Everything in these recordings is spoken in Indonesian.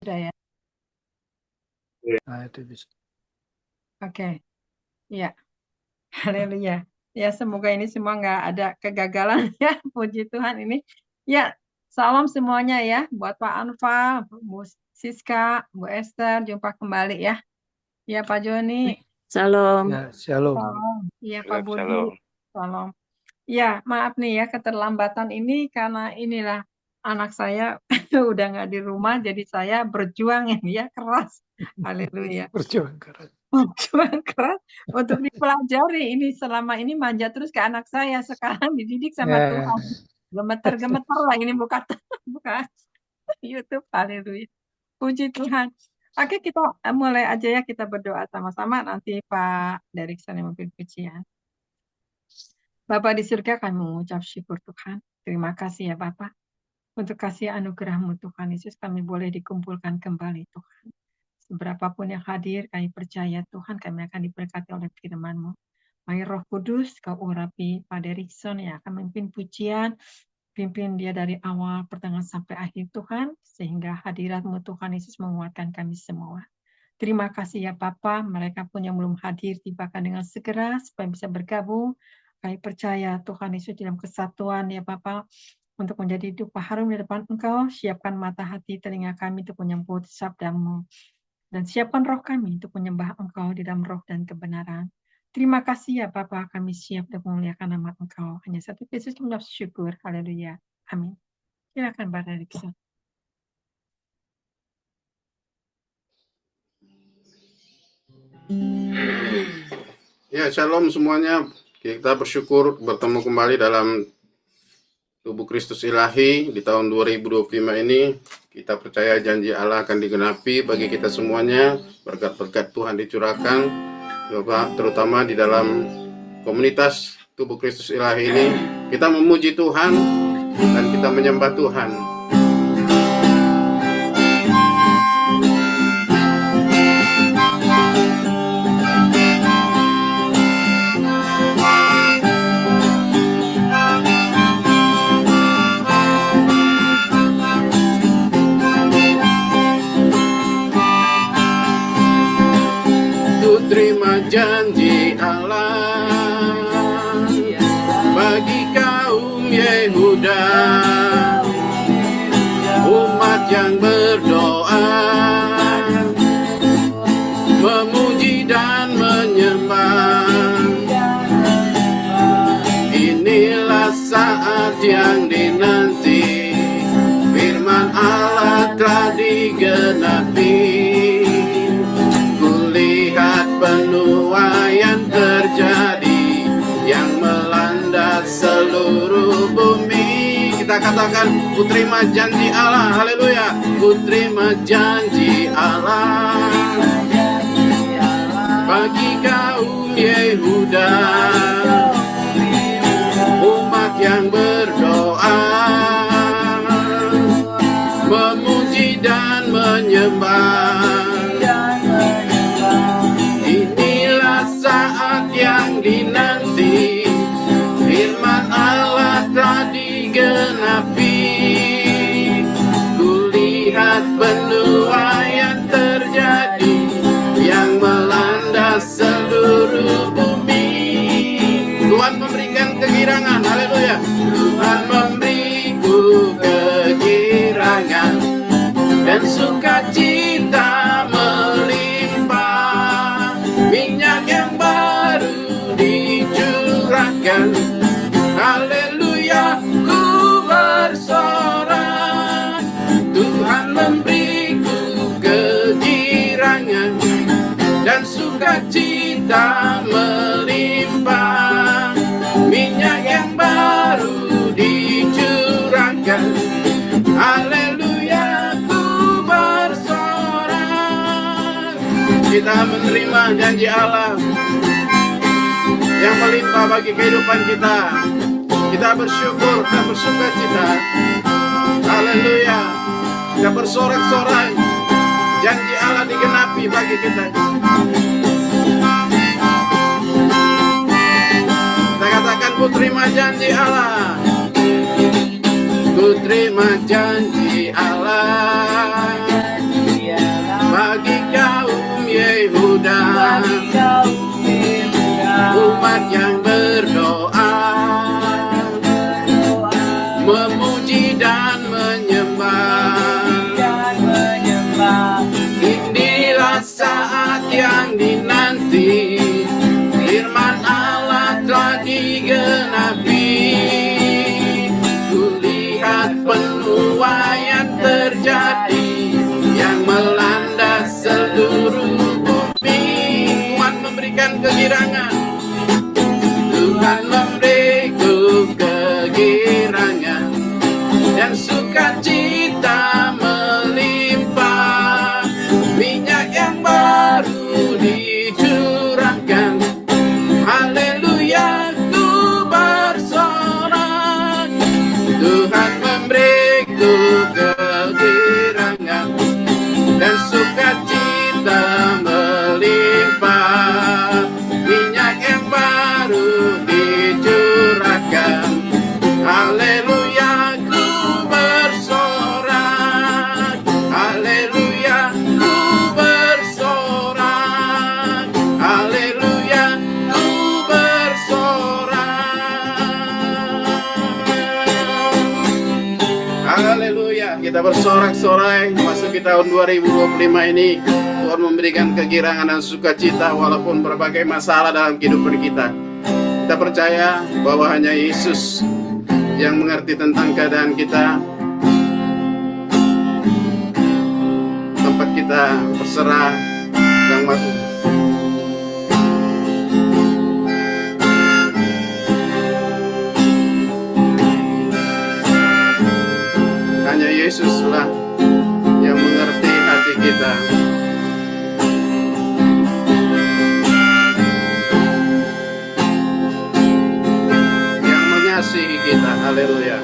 sudah ya. Nah, itu bisa. Oke, ya, haleluya. Ya, semoga ini semua nggak ada kegagalan ya, puji Tuhan ini. Ya, salam semuanya ya, buat Pak Anfal, Bu Siska, Bu Esther, jumpa kembali ya. Ya, Pak Joni, Shalom. Ya, shalom. salam. Iya, Pak Budi, Shalom. salam. Ya, maaf nih ya, keterlambatan ini karena inilah anak saya udah nggak di rumah, jadi saya berjuang ya, keras. Haleluya. Berjuang keras. Berjuang keras untuk dipelajari. Ini selama ini manja terus ke anak saya, sekarang dididik sama Ya, Tuhan. Gemeter-gemeter lah ini buka buka YouTube. Haleluya. Puji Tuhan. Oke, kita mulai aja ya, kita berdoa sama-sama. Nanti Pak Derikson yang memimpin pujian. Bapa di surga, kami mengucap syukur Tuhan. Terima kasih ya Bapak. Untuk kasih anugerah-Mu Tuhan Yesus, kami boleh dikumpulkan kembali Tuhan. Seberapapun yang hadir, kami percaya Tuhan kami akan diberkati oleh firman-Mu. Mari Roh Kudus, Kau urapi Pak Derikson yang akan memimpin pujian, pimpin dia dari awal, pertengahan sampai akhir Tuhan, sehingga hadirat-Mu Tuhan Yesus menguatkan kami semua. Terima kasih ya Bapa, mereka pun yang belum hadir tibakan dengan segera supaya bisa bergabung. Kami percaya Tuhan Yesus dalam kesatuan ya Bapa, untuk menjadi dupa harum di depan Engkau, siapkan mata hati telinga kami untuk menyambut sabda-Mu. Dan siapkan roh kami untuk menyembah Engkau di dalam roh dan kebenaran. Terima kasih ya Bapa, kami siap untuk memuliakan nama Engkau. Hanya satu Yesus mengucap syukur. Haleluya. Amin. Silakan Pak Derikson. Ya, shalom semuanya. Kita bersyukur bertemu kembali dalam tubuh Kristus Ilahi di tahun 2025 ini. Kita percaya janji Allah akan digenapi bagi kita semuanya. Berkat-berkat Tuhan dicurahkan, Bapak, terutama di dalam komunitas tubuh Kristus Ilahi ini. Kita memuji Tuhan dan kita menyembah Tuhan. Terima janji Allah bagi kaum Yehuda, umat yang berdoa, memuji dan menyembah. Inilah saat yang dinanti, firman Allah telah digenapi. Penuaian terjadi yang melanda seluruh bumi. Kita katakan, ku terima janji Allah. Haleluya. Ku terima janji Allah bagi kaum Yehuda, umat yang berdoa, memuji dan menyembah. Yang dinanti, firman Allah telah digenapi. Kulihat penuaian terjadi yang melanda seluruh bumi. Tuhan memberikan kegirangan, haleluya. Tuhan memberiku kegirangan dan sukacita melimpah. Minyak yang dicurahkan, haleluya, ku bersorak. Tuhan memberiku kegirangan dan sukacita melimpah. Minyak yang baru dicurahkan, haleluya, ku bersorak. Kita menerima janji Allah yang melimpah bagi kehidupan kita. Kita bersyukur dan bersukacita. Haleluya. Kita bersorak-sorai. Janji Allah digenapi bagi kita. Kita katakan, ku terima janji Allah. Ku terima janji Allah umat yang berdoa, memuji dan menyembah. Inilah saat yang dinanti, firman Allah telah digenapi. Kulihat penuaian terjadi yang melanda seluruh bumi. Tuhan memberikan kegirangan, Tuhan memberiku kegirangan, dan sukacita melimpah. Minyak yang baru dicurahkan, haleluya ku bersorak. Tuhan memberiku kegirangan dan sukacita melimpah. Minyak yang baru dicurahkan, haleluya ku bersorak. Haleluya ku bersorak. Haleluya ku bersorak. Haleluya, kita bersorak-sorai memasuki tahun 2025 ini. Tuhan memberikan kegirangan dan sukacita walaupun berbagai masalah dalam kehidupan kita. Kita percaya bahwa hanya Yesus yang mengerti tentang keadaan kita. Tempat kita berserah dan waktu. Hanya Yesuslah yang mengerti hati kita. Yang mengasihi kita. Haleluya.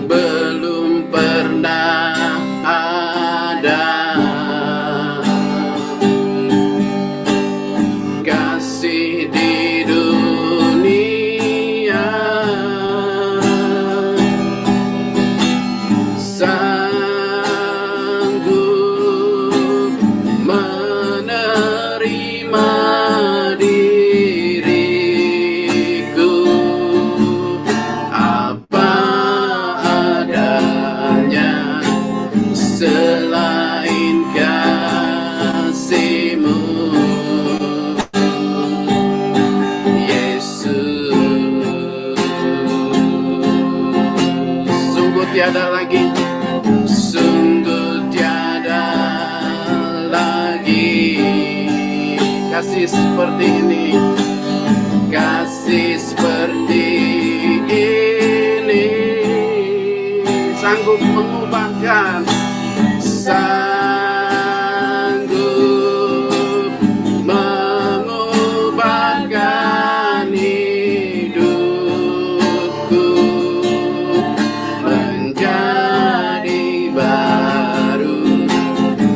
Belum pernah ada kasih di dunia sanggup menerima diriku apa adanya selain kasih-Mu, Yesus. Sungguh tiada lagi, sungguh tiada lagi kasih seperti ini, kasih seperti ini, sanggup mengubahkan, sanggup mengubahkan hidupku menjadi baru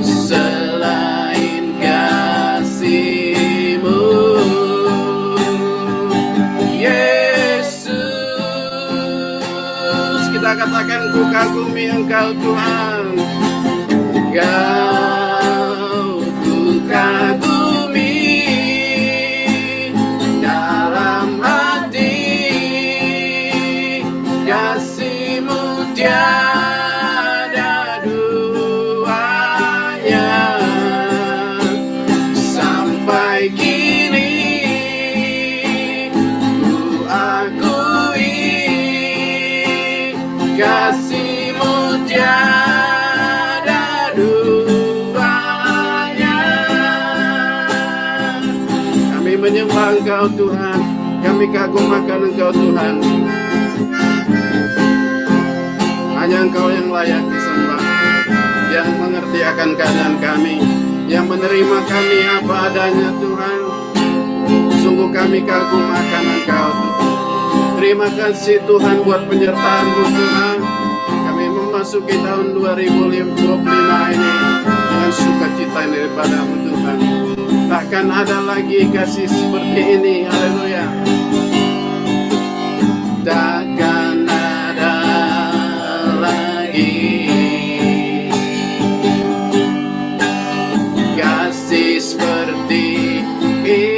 selain kasih-Mu, Yesus. Kita katakan ku kagumi Engkau Tuhan, Engkau ku kagumi dalam hati, kasih-Mu tiada duanya. Sampai kini ku akui kasih-Mu tiada duanya. Kami menyembah Engkau Tuhan, kami kagum akan Engkau Tuhan. Hanya Engkau yang layak disembah, yang mengerti akan keadaan kami, yang menerima kami apa adanya Tuhan. Sungguh kami kagum akan Engkau Tuhan. Terima kasih Tuhan buat penyertaan-Mu Tuhan. Kami memasuki tahun 2025 ini dengan sukacita daripada-Mu Tuhan. Takkan ada lagi kasih seperti ini. Haleluya. Takkan ada lagi kasih seperti ini.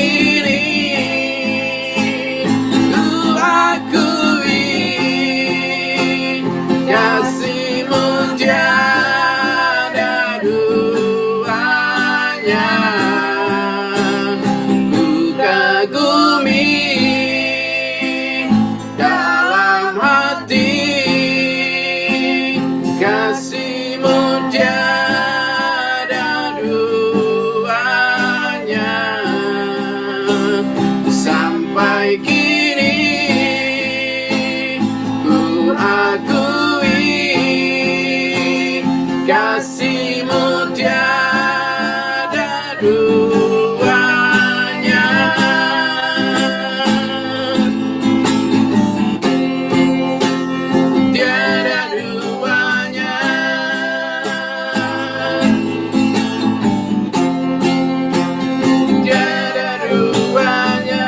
kini ku akui kasih-Mu tiada duanya. Ku kagumi dalam hati kasih-Mu tiada duanya. Sampai kini ku akui kasih-Mu tiada duanya. Tiada duanya. Tiada duanya.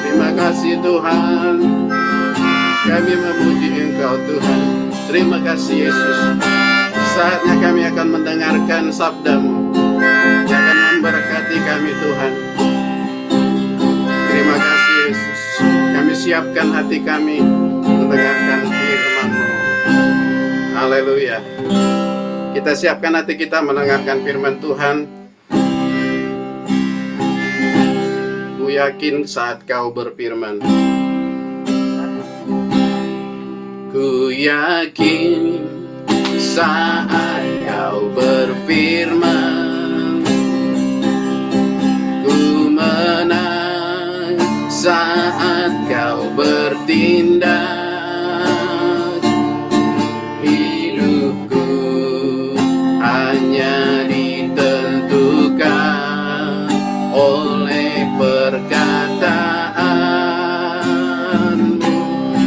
Terima kasih Tuhan, kami memuji Engkau Tuhan. Terima kasih Yesus. Saatnya kami akan mendengarkan sabda-Mu yang akan memberkati kami Tuhan. Terima kasih Yesus. Kami siapkan hati kami mendengarkan firman-Mu. Haleluya. Kita siapkan hati kita mendengarkan firman Tuhan. Ku yakin saat Kau berfirman. Ku yakin saat Kau berfirman. Ku menang saat Kau bertindak. Hidupku hanya ditentukan oleh perkataan-Mu.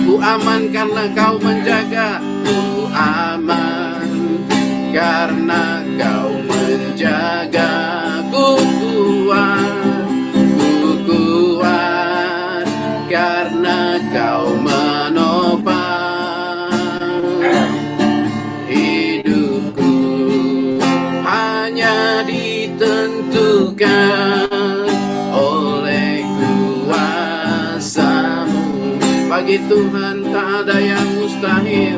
Ku aman karena Kau menjaga. Ku aman karena Kau menjaga. Ku kuat karena Kau menopang. Hidupku hanya ditentukan oleh kuasa-Mu. Bagi Tuhan tak ada yang mustahil.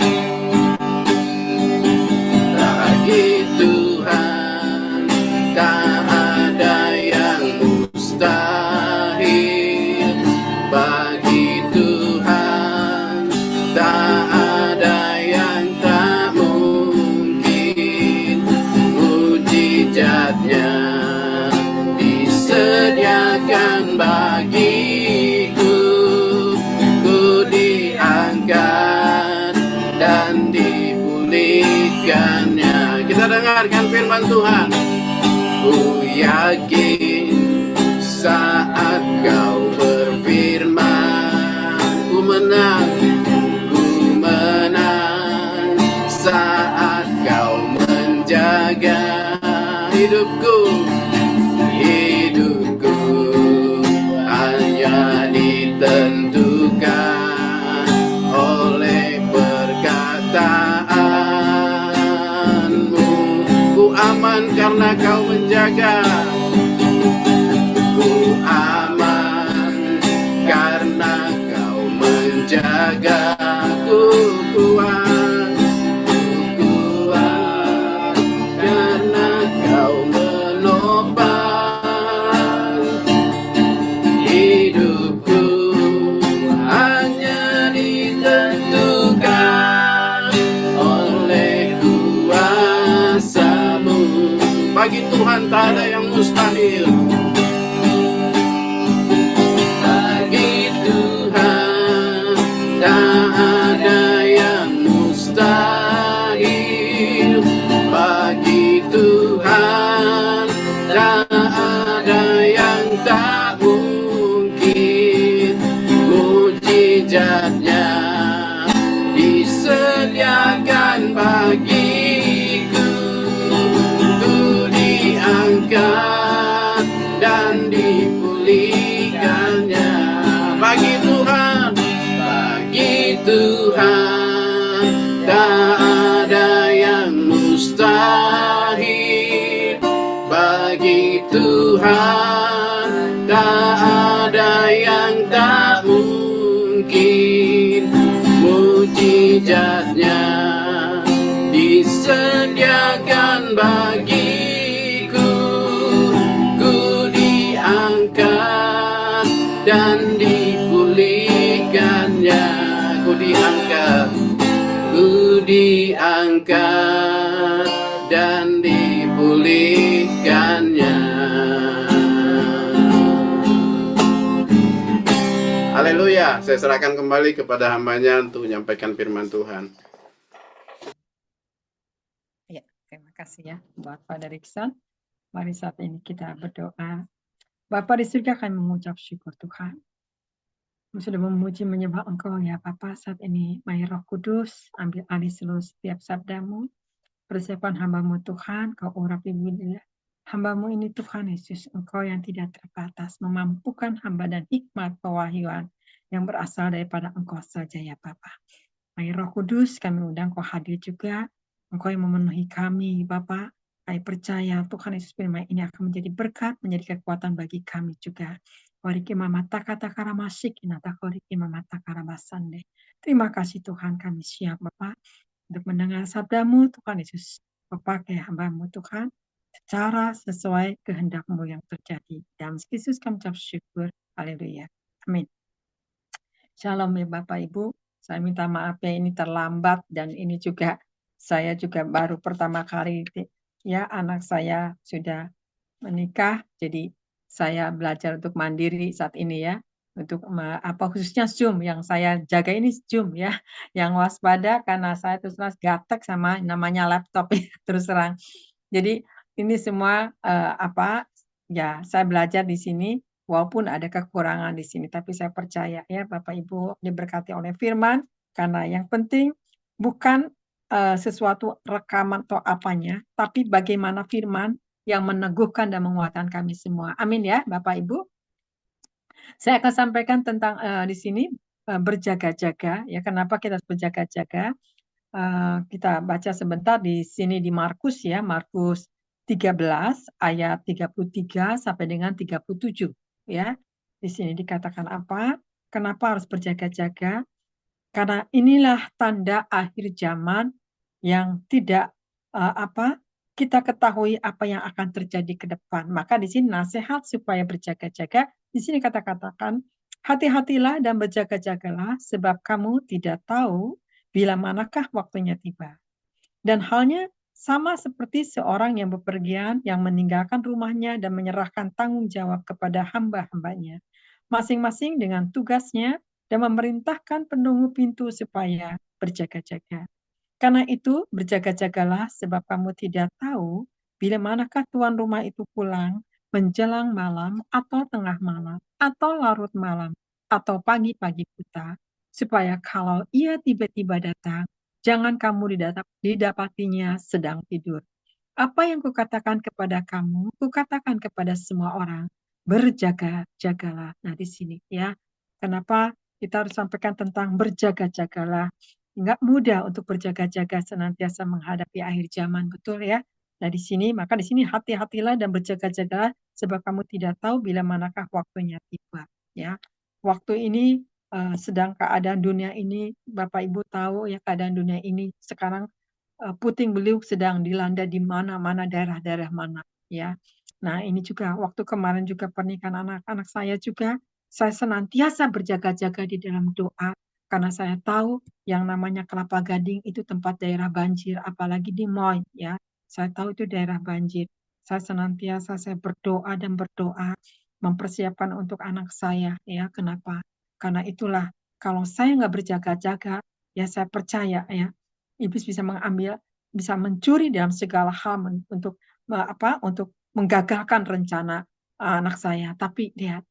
Bagi Tuhan tak ada yang mustahil. Bagi Tuhan tak ada yang tak mungkin. Mujizatnya disediakan bagiku. Ku diangkat dan dipulihkannya. Kita dengarkan firman Tuhan. Ku yakin saat Kau berfirman. Ku menang saat Kau menjaga hidupku. Hidupku hanya ditentukan oleh perkataan-Mu. Ku aman karena Kau menjaga. Ku aman karena Kau menjaga. Ku kuat karena Kau menopang. Hidupku hanya ditentukan oleh kuasa-Mu. Bagi Tuhan tak ada yang mustahil. Bagi Tuhan tak ada yang mustahil. Bagi Tuhan tak ada yang tak mungkin. Mujizatnya disediakan bagiku. Ku diangkat bagi Tuhan tak ada yang tak mungkin. Mujizatnya disediakan bagiku, ku diangkat dan dipulihkannya, ku diangkat dan dipulihkannya. Haleluya, saya serahkan kembali kepada hambanya untuk menyampaikan firman Tuhan. Ya, terima kasih ya buat Pak Derikson. Mari saat ini kita berdoa. Bapa di surga, kami mengucap syukur Tuhan. Kami sudah memuji menyembah Engkau ya Bapa. Saat ini Mai Roh Kudus ambil alih seluruh setiap sabdamu. Persiapan hamba-Mu Tuhan, Kau urapi bimbinglah hamba-Mu ini Tuhan Yesus, Engkau yang tidak terbatas, memampukan hamba dan hikmat pewahyuan yang berasal daripada Engkau saja ya Bapa. Mai Roh Kudus, kami undang Kau hadir juga, Engkau yang memenuhi kami Bapa. Kami percaya Tuhan Yesus firman ini akan menjadi berkat, menjadi kekuatan bagi kami juga. Wariki mamata kata karamasik, inata koriki mamata karabasande. Terima kasih Tuhan, kami siap Bapa untuk mendengar sabdamu Tuhan Yesus. Pakai hamba-Mu Tuhan secara sesuai kehendak-Mu yang terjadi. Dalam Yesus kami ucap syukur. Haleluya. Amin. Shalom ya Bapak Ibu. Saya minta maaf ya ini terlambat dan ini juga saya juga baru pertama kali ya anak saya sudah menikah. Jadi saya belajar untuk mandiri saat ini ya. Untuk khususnya Zoom yang saya jaga ini Zoom ya, yang waspada karena saya terus gatek sama namanya laptop ya, terus terang. Jadi ini semua ya saya belajar di sini walaupun ada kekurangan di sini, tapi saya percaya ya Bapak Ibu diberkati oleh firman karena yang penting bukan sesuatu rekaman atau apanya, tapi bagaimana firman yang meneguhkan dan menguatkan kami semua. Amin ya Bapak Ibu. Saya akan sampaikan tentang di sini berjaga-jaga ya. Kenapa kita harus berjaga-jaga? Kita baca sebentar di sini di Markus ya, Markus 13 ayat 33 sampai dengan 37 ya. Di sini dikatakan apa? Kenapa harus berjaga-jaga? Karena inilah tanda akhir zaman yang tidak kita ketahui apa yang akan terjadi ke depan. Maka di sini nasihat supaya berjaga-jaga. Di sini katakan, hati-hatilah dan berjaga-jagalah sebab kamu tidak tahu bila manakah waktunya tiba. Dan halnya sama seperti seorang yang bepergian yang meninggalkan rumahnya dan menyerahkan tanggung jawab kepada hamba-hambanya, masing-masing dengan tugasnya dan memerintahkan penunggu pintu supaya berjaga-jaga. Karena itu, berjaga-jagalah sebab kamu tidak tahu bila manakah tuan rumah itu pulang menjelang malam atau tengah malam atau larut malam atau pagi-pagi buta, supaya kalau ia tiba-tiba datang, jangan kamu didapatinya sedang tidur. Apa yang kukatakan kepada kamu, kukatakan kepada semua orang, berjaga-jagalah. Nah di sini ya, kenapa kita harus sampaikan tentang berjaga-jagalah. Enggak mudah untuk berjaga-jaga senantiasa menghadapi akhir zaman, betul ya? Nah di sini, maka di sini hati-hatilah dan berjaga-jagalah sebab kamu tidak tahu bila manakah waktunya tiba. Ya, waktu ini sedang keadaan dunia ini, Bapak Ibu tahu ya keadaan dunia ini sekarang puting beliung sedang dilanda di mana-mana daerah-daerah mana ya. Nah ini juga waktu kemarin juga pernikahan anak-anak saya juga saya senantiasa berjaga-jaga di dalam doa karena saya tahu yang namanya Kelapa Gading itu tempat daerah banjir, apalagi di Moy ya. Saya tahu itu daerah banjir. Saya senantiasa saya berdoa dan berdoa mempersiapkan untuk anak saya ya. Kenapa? Karena itulah kalau saya nggak berjaga-jaga ya saya percaya ya iblis bisa mengambil, bisa mencuri dalam segala hal untuk untuk menggagalkan rencana anak saya. Tapi lihat,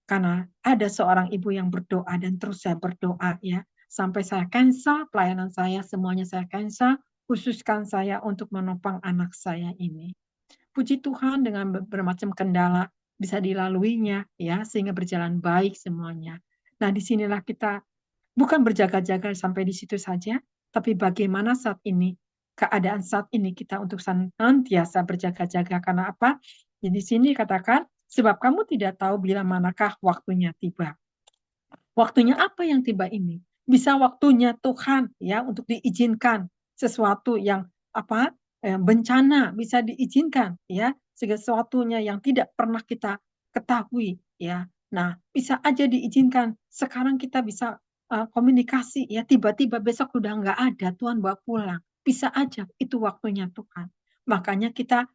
karena ada seorang ibu yang berdoa dan terus saya berdoa ya, sampai saya cancel pelayanan saya, semuanya saya cancel, khususkan saya untuk menopang anak saya ini. Puji Tuhan dengan bermacam kendala bisa dilaluinya ya, sehingga berjalan baik semuanya. Nah, disinilah kita bukan berjaga-jaga sampai di situ saja, tapi bagaimana saat ini, keadaan saat ini kita untuk senantiasa berjaga-jaga. Karena apa? Jadi di sini katakan, sebab kamu tidak tahu bila manakah waktunya tiba. Waktunya apa yang tiba ini? Bisa waktunya Tuhan ya untuk diizinkan sesuatu yang apa bencana bisa diizinkan ya sesuatunya yang tidak pernah kita ketahui ya. Nah bisa aja diizinkan sekarang kita bisa komunikasi ya tiba-tiba besok udah nggak ada Tuhan bawa pulang bisa aja itu waktunya Tuhan. Makanya kita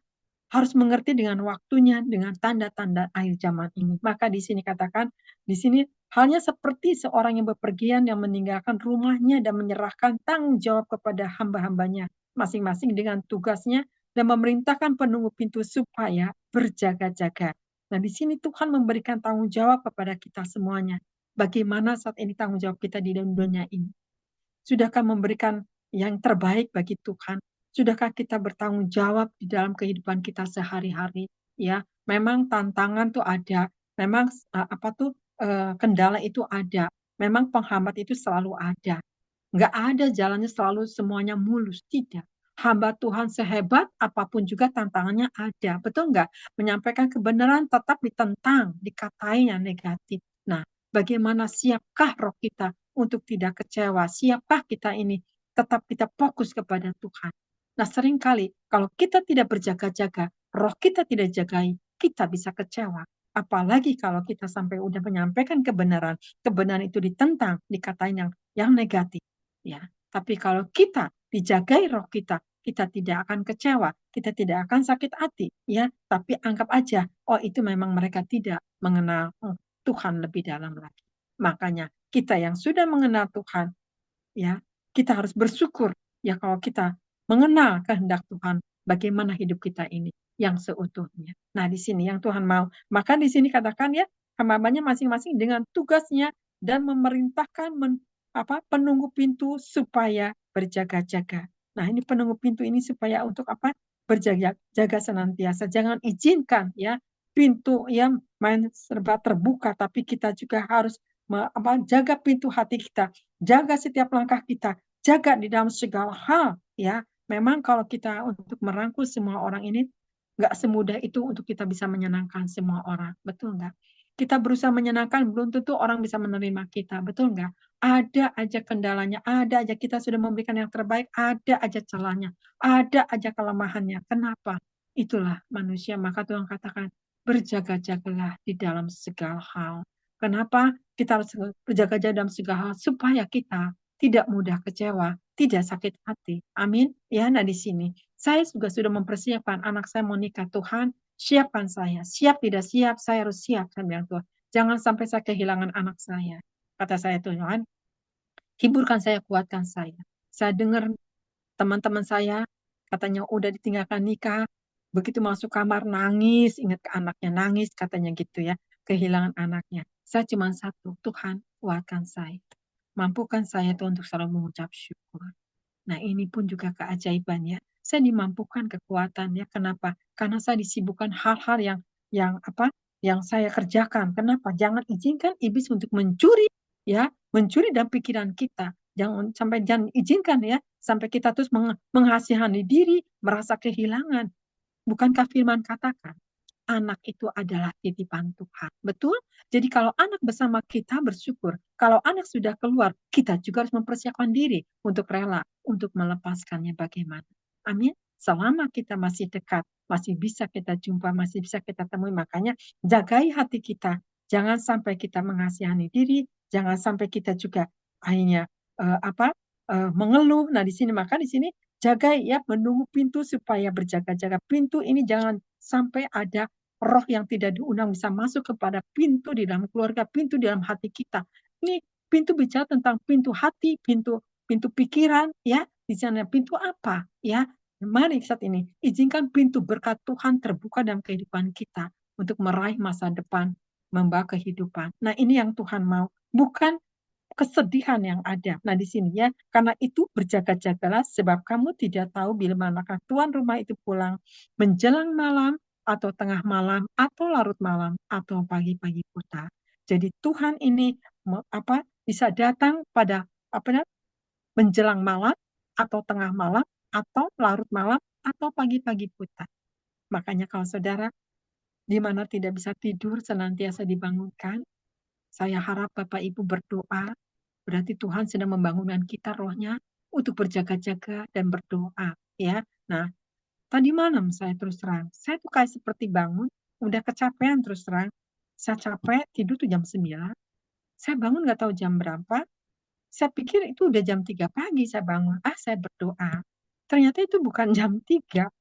harus mengerti dengan waktunya, dengan tanda-tanda akhir zaman ini. Maka di sini katakan, di sini halnya seperti seorang yang bepergian yang meninggalkan rumahnya dan menyerahkan tanggung jawab kepada hamba-hambanya masing-masing dengan tugasnya dan memerintahkan penunggu pintu supaya berjaga-jaga. Nah, di sini Tuhan memberikan tanggung jawab kepada kita semuanya. Bagaimana saat ini tanggung jawab kita di dunia ini? Sudahkah memberikan yang terbaik bagi Tuhan? Sudahkah kita bertanggung jawab di dalam kehidupan kita sehari-hari? Ya, memang tantangan tuh ada, memang kendala itu ada, memang penghambat itu selalu ada. Nggak ada jalannya selalu semuanya mulus, tidak. Hamba Tuhan sehebat apapun juga tantangannya ada, betul nggak? Menyampaikan kebenaran tetap ditentang, dikatain yang negatif. Nah, bagaimana siapkah roh kita untuk tidak kecewa? Siapkah kita ini tetap kita fokus kepada Tuhan? Nah, seringkali kalau kita tidak berjaga-jaga, roh kita tidak jagai, kita bisa kecewa. Apalagi kalau kita sampai udah menyampaikan kebenaran, kebenaran itu ditentang, dikatain yang negatif. Ya, tapi kalau kita dijagai roh kita, kita tidak akan kecewa, kita tidak akan sakit hati, ya. Tapi anggap aja, oh itu memang mereka tidak mengenal Tuhan lebih dalam lagi. Makanya kita yang sudah mengenal Tuhan, ya, kita harus bersyukur ya kalau kita mengenal kehendak Tuhan, bagaimana hidup kita ini yang seutuhnya. Nah, di sini yang Tuhan mau. Maka di sini katakan ya, hamba-hambanya masing-masing dengan tugasnya dan memerintahkan penunggu pintu supaya berjaga-jaga. Nah, ini penunggu pintu ini supaya untuk apa? Berjaga-jaga senantiasa. Jangan izinkan ya pintu yang main serba terbuka, tapi kita juga harus jaga pintu hati kita, jaga setiap langkah kita, jaga di dalam segala hal ya. Memang kalau kita untuk merangkul semua orang ini nggak semudah itu untuk kita bisa menyenangkan semua orang, betul nggak? Kita berusaha menyenangkan, belum tentu orang bisa menerima kita, betul nggak? Ada aja kendalanya, ada aja kita sudah memberikan yang terbaik, ada aja celahnya, ada aja kelemahannya. Kenapa? Itulah manusia, maka Tuhan katakan, berjaga-jagalah di dalam segala hal. Kenapa? Kita harus berjaga-jaga dalam segala hal, supaya kita tidak mudah kecewa, tidak sakit hati. Amin. Ya, nah di sini. Saya juga sudah mempersiapkan anak saya mau nikah. Tuhan, siapkan saya. Siap tidak siap, saya harus siap. Saya bilang Tuhan, jangan sampai saya kehilangan anak saya. Kata saya Tuhan, hiburkan saya, kuatkan saya. Saya dengar teman-teman saya katanya udah ditinggalkan nikah, begitu masuk kamar nangis, ingat ke anaknya nangis katanya gitu ya, kehilangan anaknya. Saya cuma satu, Tuhan kuatkan saya. Mampukan saya tuh untuk selalu mengucap syukur. Nah, ini pun juga keajaiban ya. Saya dimampukan kekuatan ya. Kenapa? Karena saya disibukkan hal-hal yang apa? Yang saya kerjakan. Kenapa? Jangan izinkan iblis untuk mencuri ya, mencuri dalam pikiran kita. Jangan izinkan ya sampai kita terus menghasihani diri, merasa kehilangan. Bukankah firman katakan anak itu adalah titipan Tuhan. Betul? Jadi kalau anak bersama kita bersyukur. Kalau anak sudah keluar, kita juga harus mempersiapkan diri untuk rela, untuk melepaskannya bagaimana. Amin. Selama kita masih dekat, masih bisa kita jumpa, masih bisa kita temui. Makanya jagai hati kita. Jangan sampai kita mengasihani diri, jangan sampai kita juga akhirnya mengeluh. Nah, di sini maka di sini jaga ya menunggu pintu supaya berjaga-jaga. Pintu ini jangan sampai ada roh yang tidak diundang bisa masuk kepada pintu di dalam keluarga, pintu di dalam hati kita. Ini pintu bicara tentang pintu hati, pintu pintu pikiran, ya. Di sana pintu apa, ya? Mari saat ini izinkan pintu berkat Tuhan terbuka dalam kehidupan kita untuk meraih masa depan, membawa kehidupan. Nah, ini yang Tuhan mau, bukan kesedihan yang ada. Nah, di sini ya, karena itu berjaga-jagalah sebab kamu tidak tahu bila manakah tuan rumah itu pulang menjelang malam atau tengah malam atau larut malam atau pagi-pagi buta. Jadi Tuhan ini bisa datang pada menjelang malam atau tengah malam atau larut malam atau pagi-pagi buta. Makanya kalau saudara di mana tidak bisa tidur senantiasa dibangunkan. Saya harap Bapak Ibu berdoa, berarti Tuhan sedang membangunkan kita rohnya untuk berjaga-jaga dan berdoa, ya. Nah, tadi malam saya terus terang, saya tuh kayak seperti bangun, udah kecapean terus terang. Saya capek, tidur tuh jam 9. Saya bangun nggak tahu jam berapa. Saya pikir itu udah jam 3 pagi saya bangun. Saya berdoa. Ternyata itu bukan jam 3.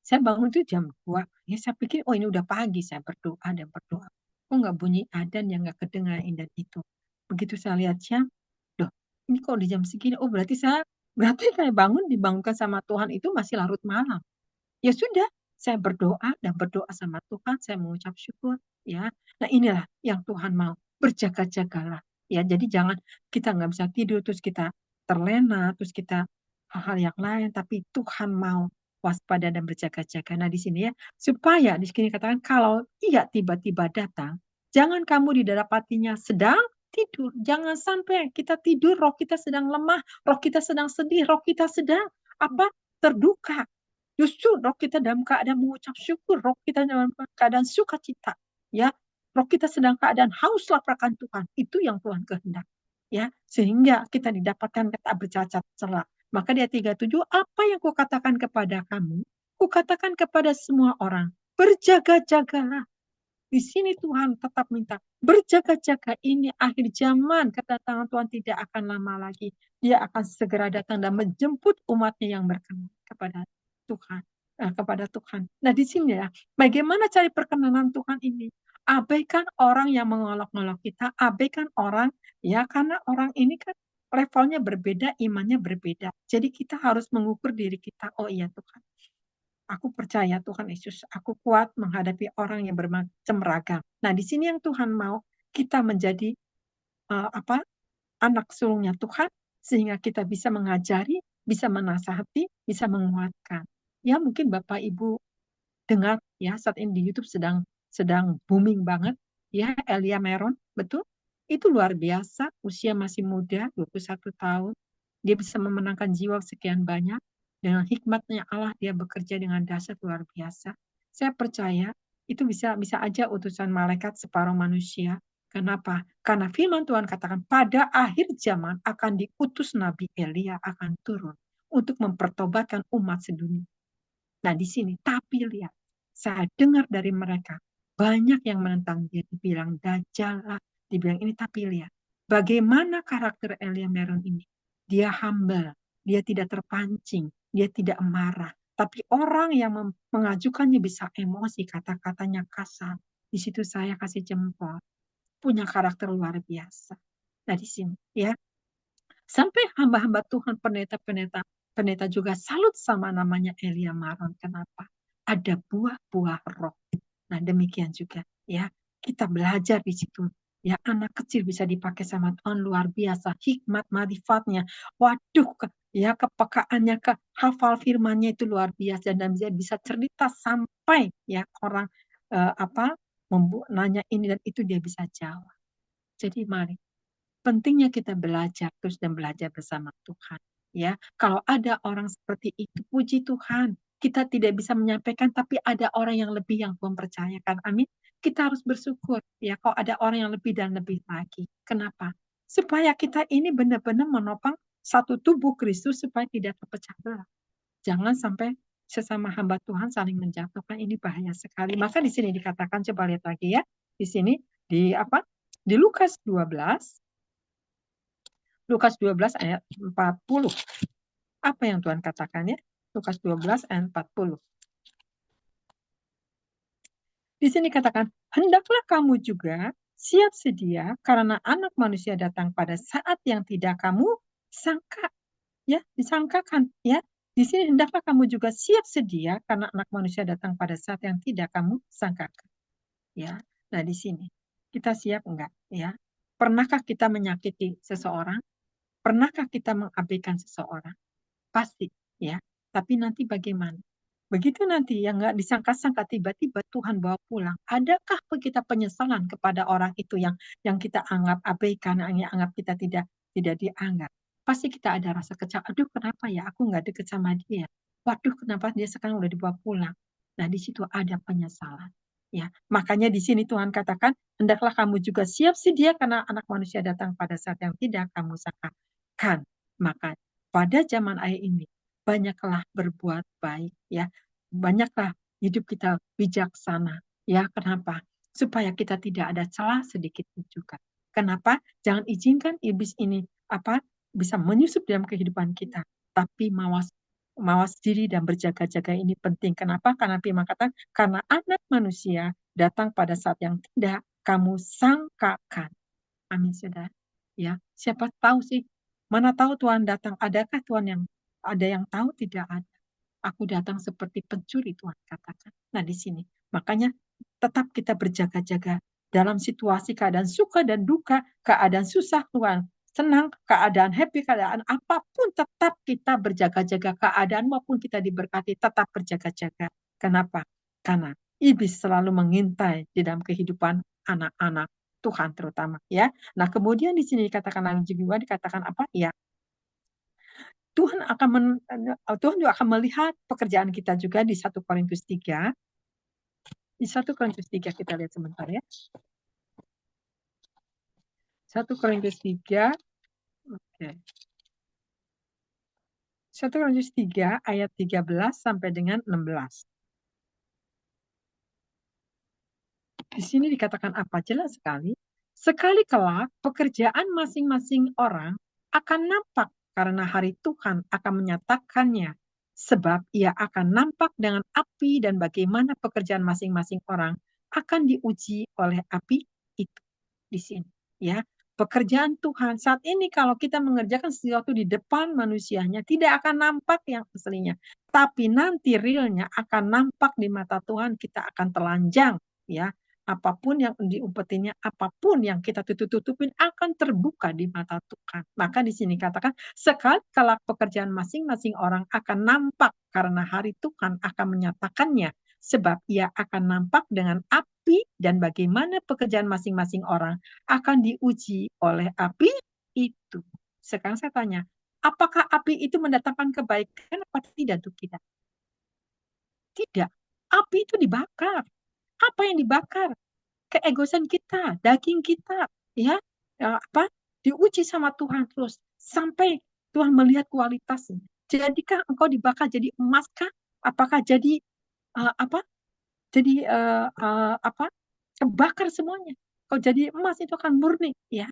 Saya bangun itu jam 2. Ya, saya pikir, oh ini udah pagi. Saya berdoa dan berdoa. Kok nggak bunyi adzan yang nggak kedengaran dan itu. Begitu saya lihat jam, loh ini kok di jam segini? Oh berarti saya bangun dibangunkan sama Tuhan itu masih larut malam. Ya sudah, saya berdoa dan berdoa sama Tuhan, saya mengucap syukur, ya. Nah, inilah yang Tuhan mau, berjaga-jagalah. Ya, jadi jangan kita nggak bisa tidur terus kita terlena, terus kita hal-hal yang lain, tapi Tuhan mau waspada dan berjaga-jaga. Nah, di sini ya, supaya di sini katakan kalau ia tiba-tiba datang, jangan kamu didapatinya sedang tidur. Jangan sampai kita tidur, roh kita sedang lemah, roh kita sedang sedih, roh kita sedang terduka. Justru roh kita dalam keadaan mengucap syukur, roh kita dalam keadaan sukacita, ya. Roh kita sedang keadaan haus lapar akan Tuhan. Itu yang Tuhan kehendak, ya. Sehingga kita didapatkan kata bercacat celah. Maka dia 37, apa yang kukatakan kepada kamu, kukatakan kepada semua orang, berjaga-jagalah. Di sini Tuhan tetap minta, berjaga-jaga, ini akhir zaman, kedatangan Tuhan tidak akan lama lagi. Dia akan segera datang dan menjemput umatnya yang berkenan kepada Tuhan. Kepada Tuhan. Nah di sini ya, bagaimana cari perkenanan Tuhan ini? Abaikan orang yang mengolok-olok kita, abaikan orang, ya karena orang ini kan levelnya berbeda, imannya berbeda. Jadi kita harus mengukur diri kita, oh iya Tuhan, aku percaya Tuhan Yesus, aku kuat menghadapi orang yang bermacam ragam. Nah, di sini yang Tuhan mau kita menjadi anak sulungnya Tuhan, sehingga kita bisa mengajari, bisa menasihati, bisa menguatkan. Ya, mungkin Bapak Ibu dengar ya saat ini di YouTube sedang booming banget ya Elia Meron, betul? Itu luar biasa, usia masih muda, 21 tahun. Dia bisa memenangkan jiwa sekian banyak. Dengan hikmatnya Allah dia bekerja dengan dahsyat luar biasa. Saya percaya itu bisa aja utusan malaikat separuh manusia. Kenapa? Karena firman Tuhan katakan pada akhir zaman akan diutus Nabi Elia akan turun untuk mempertobatkan umat sedunia. Nah di sini, tapi lihat, saya dengar dari mereka, banyak yang menentang dia, dibilang dajjal lah, dibilang ini, tapi lihat, bagaimana karakter Elia Meron ini. Dia humble, dia tidak terpancing, dia tidak marah, tapi orang yang mengajukannya bisa emosi, kata-katanya kasar. Di situ saya kasih jempol, punya karakter luar biasa. Nah di sini, ya, sampai hamba-hamba Tuhan, pendeta juga salut sama namanya Elia Maron. Kenapa? Ada buah-buah roh. Nah, demikian juga ya. Kita belajar di situ. Ya, anak kecil bisa dipakai sama Tuhan luar biasa. Hikmat, marifatnya. Waduh, ya kepekaannya, ke hafal firmannya itu luar biasa dan bisa cerita sampai ya orang nanya ini dan itu dia bisa jawab. Jadi mari pentingnya kita belajar terus dan belajar bersama Tuhan. Ya, kalau ada orang seperti itu, puji Tuhan. Kita tidak bisa menyampaikan, tapi ada orang yang lebih yang Tuhan percayakan. Amin. Kita harus bersyukur. Ya, kalau ada orang yang lebih dan lebih lagi. Kenapa? Supaya kita ini benar-benar menopang satu tubuh Kristus supaya tidak terpecah belah. Jangan sampai sesama hamba Tuhan saling menjatuhkan. Ini bahaya sekali. Maka di sini dikatakan, coba lihat lagi ya. Di sini di Lukas 12. Lukas 12 ayat 40. Apa yang Tuhan katakan ya? Lukas 12 ayat 40. Di sini katakan, hendaklah kamu juga siap sedia karena anak manusia datang pada saat yang tidak kamu sangka. Ya, disangkakan ya. Di sini hendaklah kamu juga siap sedia karena anak manusia datang pada saat yang tidak kamu sangkakan. Ya. Nah, di sini kita siap enggak ya? Pernahkah kita menyakiti seseorang? Pernahkah kita mengabaikan seseorang? Pasti, ya. Tapi nanti bagaimana? Begitu nanti yang nggak disangka-sangka tiba-tiba Tuhan bawa pulang. Adakah kita penyesalan kepada orang itu yang kita anggap abaikan, yang anggap kita tidak dianggap? Pasti kita ada rasa kecewa. Aduh, kenapa ya aku nggak deket sama dia? Waduh, kenapa dia sekarang udah dibawa pulang? Nah, di situ ada penyesalan. Ya, makanya di sini Tuhan katakan, hendaklah kamu juga siap sedia karena anak manusia datang pada saat yang tidak kamu sangkakan. Maka pada zaman akhir ini, banyaklah berbuat baik, ya. Banyaklah hidup kita bijaksana, ya. Kenapa? Supaya kita tidak ada celah sedikit pun juga. Kenapa? Jangan izinkan iblis ini bisa menyusup dalam kehidupan kita, tapi mawas diri dan berjaga-jaga ini penting. Kenapa? Karena firman kata, karena anak manusia datang pada saat yang tidak kamu sangkakan. Amin, saudara. Ya, siapa tahu sih? Mana tahu Tuhan datang? Adakah Tuhan yang ada yang tahu? Tidak ada. Aku datang seperti pencuri, Tuhan katakan. Nah, di sini. Makanya tetap kita berjaga-jaga dalam situasi keadaan suka dan duka, keadaan susah, Tuhan senang, keadaan happy, keadaan apapun, tetap kita berjaga-jaga. Keadaan maupun kita diberkati, tetap berjaga-jaga. Kenapa? Karena iblis selalu mengintai di dalam kehidupan anak-anak Tuhan terutama, ya. Nah, kemudian di sini dikatakan juga dikatakan apa? Ya, Tuhan juga akan melihat pekerjaan kita juga di 1 Korintus 3. Di 1 Korintus 3 kita lihat sebentar ya. 1 Korintus 3. Oke. 1 Korintus 3 ayat 13 sampai dengan 16. Di sini dikatakan apa? Jelas sekali. Sekali kelak pekerjaan masing-masing orang akan nampak karena hari Tuhan akan menyatakannya. Sebab ia akan nampak dengan api dan bagaimana pekerjaan masing-masing orang akan diuji oleh api itu. Di sini. Ya, pekerjaan Tuhan saat ini kalau kita mengerjakan sesuatu di depan manusianya tidak akan nampak yang aslinya. Tapi nanti realnya akan nampak di mata Tuhan, kita akan telanjang. Ya, apapun yang diumpetinnya, apapun yang kita tutup-tutupin akan terbuka di mata Tuhan. Maka di sini katakan, sekali kelak pekerjaan masing-masing orang akan nampak karena hari Tuhan akan menyatakannya. Sebab ia akan nampak dengan api dan bagaimana pekerjaan masing-masing orang akan diuji oleh api itu. Sekarang saya tanya, apakah api itu mendatangkan kebaikan atau tidak untuk kita? Tidak. Api itu dibakar. Apa yang dibakar? Keegoisan kita, daging kita, ya, diuji sama Tuhan terus sampai Tuhan melihat kualitasnya. Jadikah engkau dibakar jadi emas kah? Apakah jadi kebakar semuanya? Kalau jadi emas itu akan murni, ya.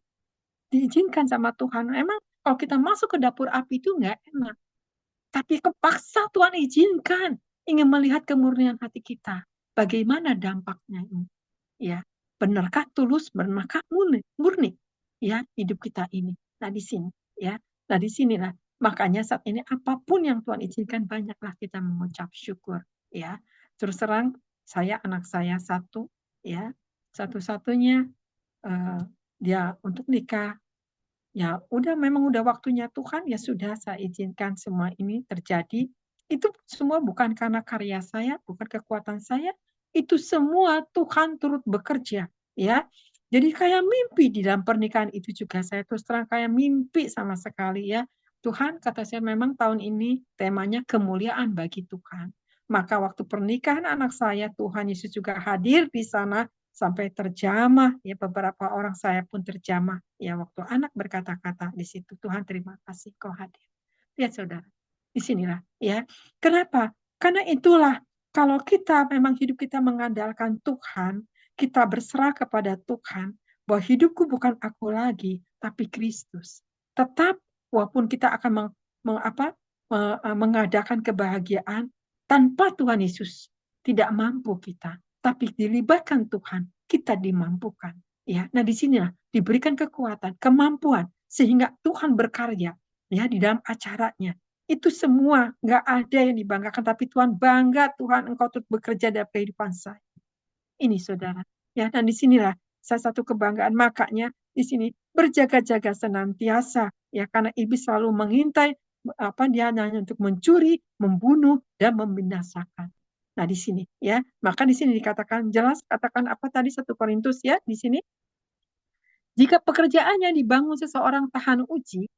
Diizinkan sama Tuhan. Emang kalau kita masuk ke dapur api itu nggak enak. Tapi kepaksa Tuhan izinkan ingin melihat kemurnian hati kita. Bagaimana dampaknya ini? Ya, benarkah tulus, benarkah murni, ya hidup kita ini. Nah di sini, ya, nah di sinilah makanya saat ini apapun yang Tuhan izinkan banyaklah kita mengucap syukur, ya. Terus terang anak saya satu, ya, satu-satunya dia untuk nikah, ya udah memang udah waktunya Tuhan, ya sudah saya izinkan semua ini terjadi. Itu semua bukan karena karya saya, bukan kekuatan saya, itu semua Tuhan turut bekerja, ya. Jadi kayak mimpi di dalam pernikahan itu juga saya terus terang kayak mimpi sama sekali, ya. Tuhan kata saya memang tahun ini temanya kemuliaan bagi Tuhan. Maka waktu pernikahan anak saya Tuhan Yesus juga hadir di sana sampai terjamah, ya beberapa orang saya pun terjamah, ya waktu anak berkata-kata di situ Tuhan terima kasih kau hadir. Lihat saudara, di sinilah, ya. Kenapa? Karena itulah kalau kita memang hidup kita mengandalkan Tuhan, kita berserah kepada Tuhan, bahwa hidupku bukan aku lagi, tapi Kristus. Tetap walaupun kita akan mengadakan kebahagiaan tanpa Tuhan Yesus, tidak mampu kita. Tapi dilibatkan Tuhan, kita dimampukan. Ya, nah di sinilah diberikan kekuatan, kemampuan, sehingga Tuhan berkarya, ya di dalam acaranya. Itu semua nggak ada yang dibanggakan, tapi Tuhan bangga, Tuhan engkau turut bekerja dalam kehidupan saya. Ini saudara, ya, dan di sinilah salah satu kebanggaan. Makanya di sini berjaga-jaga senantiasa, ya, karena iblis selalu mengintai dia hanya untuk mencuri, membunuh, dan membinasakan. Nah, di sini, ya, maka di sini dikatakan jelas, katakan apa tadi 1 Korintus, ya, di sini, jika pekerjaannya dibangun seseorang tahan uji,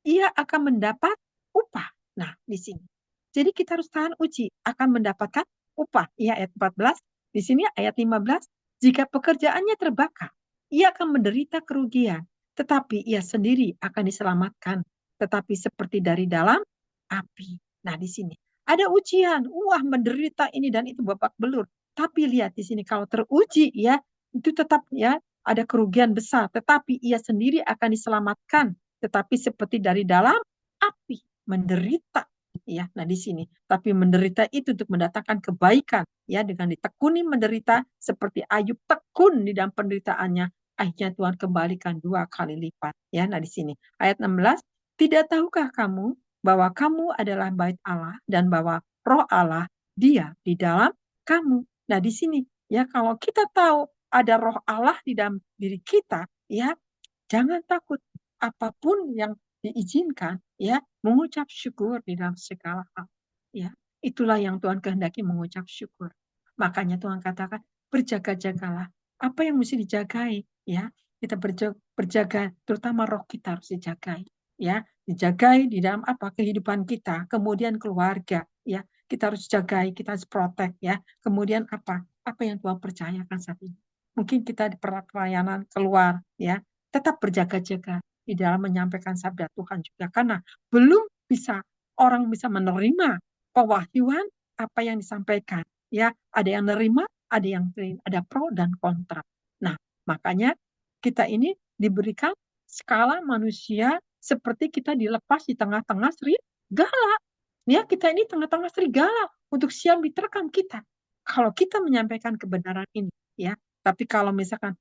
ia akan mendapat upah. Nah, di sini. Jadi kita harus tahan uji, akan mendapatkan upah. Ya, ayat 14. Di sini ayat 15, jika pekerjaannya terbakar, ia akan menderita kerugian, tetapi ia sendiri akan diselamatkan, tetapi seperti dari dalam api. Nah, di sini ada ujian, wah menderita ini dan itu babak belur. Tapi lihat di sini kalau teruji ya, itu tetap ya ada kerugian besar, tetapi ia sendiri akan diselamatkan, tetapi seperti dari dalam api, menderita ya. Nah, di sini tapi menderita itu untuk mendatangkan kebaikan ya, dengan ditekuni menderita seperti Ayub tekun di dalam penderitaannya, akhirnya Tuhan kembalikan 2 kali lipat ya. Nah, di sini ayat 16, tidak tahukah kamu bahwa kamu adalah bait Allah dan bahwa Roh Allah dia di dalam kamu. Nah, di sini ya kalau kita tahu ada Roh Allah di dalam diri kita ya, jangan takut apapun yang diizinkan ya, mengucap syukur di dalam segala hal ya. Itulah yang Tuhan kehendaki, mengucap syukur. Makanya Tuhan katakan berjaga-jagalah. Apa yang mesti dijagai ya? Kita berjaga, terutama roh kita harus dijagai ya. Dijagai di dalam apa? Kehidupan kita, kemudian keluarga ya. Kita harus jagai, kita harus protek ya. Kemudian apa? Apa yang Tuhan percayakan saat ini. Mungkin kita di pelayanan keluar ya, tetap berjaga-jaga di dalam menyampaikan sabda Tuhan juga, karena belum bisa orang bisa menerima pewahyuan apa yang disampaikan ya. Ada yang nerima, ada yang terima, ada pro dan kontra. Nah, makanya kita ini diberikan skala manusia seperti kita dilepas di tengah-tengah serigala ya. Kita ini tengah-tengah serigala untuk siap diterkam kita kalau kita menyampaikan kebenaran ini ya. Tapi kalau misalkan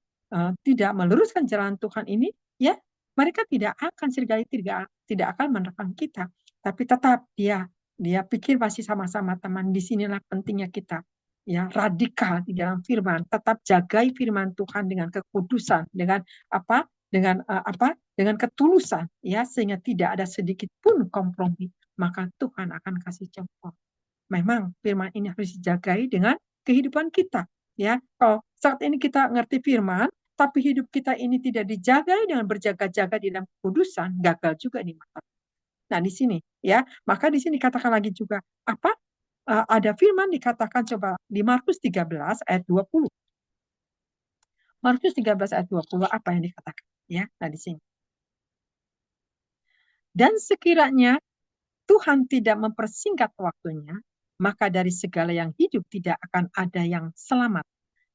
tidak meluruskan jalan Tuhan ini, ya mereka tidak akan, serigala tidak akan menerkam kita. Tapi tetap dia pikir masih sama-sama teman. Disinilah pentingnya kita ya radikal di dalam firman. Tetap jagai firman Tuhan dengan kekudusan, dengan apa? Dengan ketulusan ya, sehingga tidak ada sedikit pun kompromi. Maka Tuhan akan kasih contoh. Memang firman ini harus dijagai dengan kehidupan kita ya. Kalau saat ini kita ngerti firman tapi hidup kita ini tidak dijaga dengan berjaga-jaga di dalam kekudusan, gagal juga di mata. Nah, di sini ya, maka di sini katakan lagi juga apa? Ada firman dikatakan, coba di Markus 13 ayat 20. Markus 13 ayat 20 apa yang dikatakan ya? Nah, di sini. Dan sekiranya Tuhan tidak mempersingkat waktunya, maka dari segala yang hidup tidak akan ada yang selamat.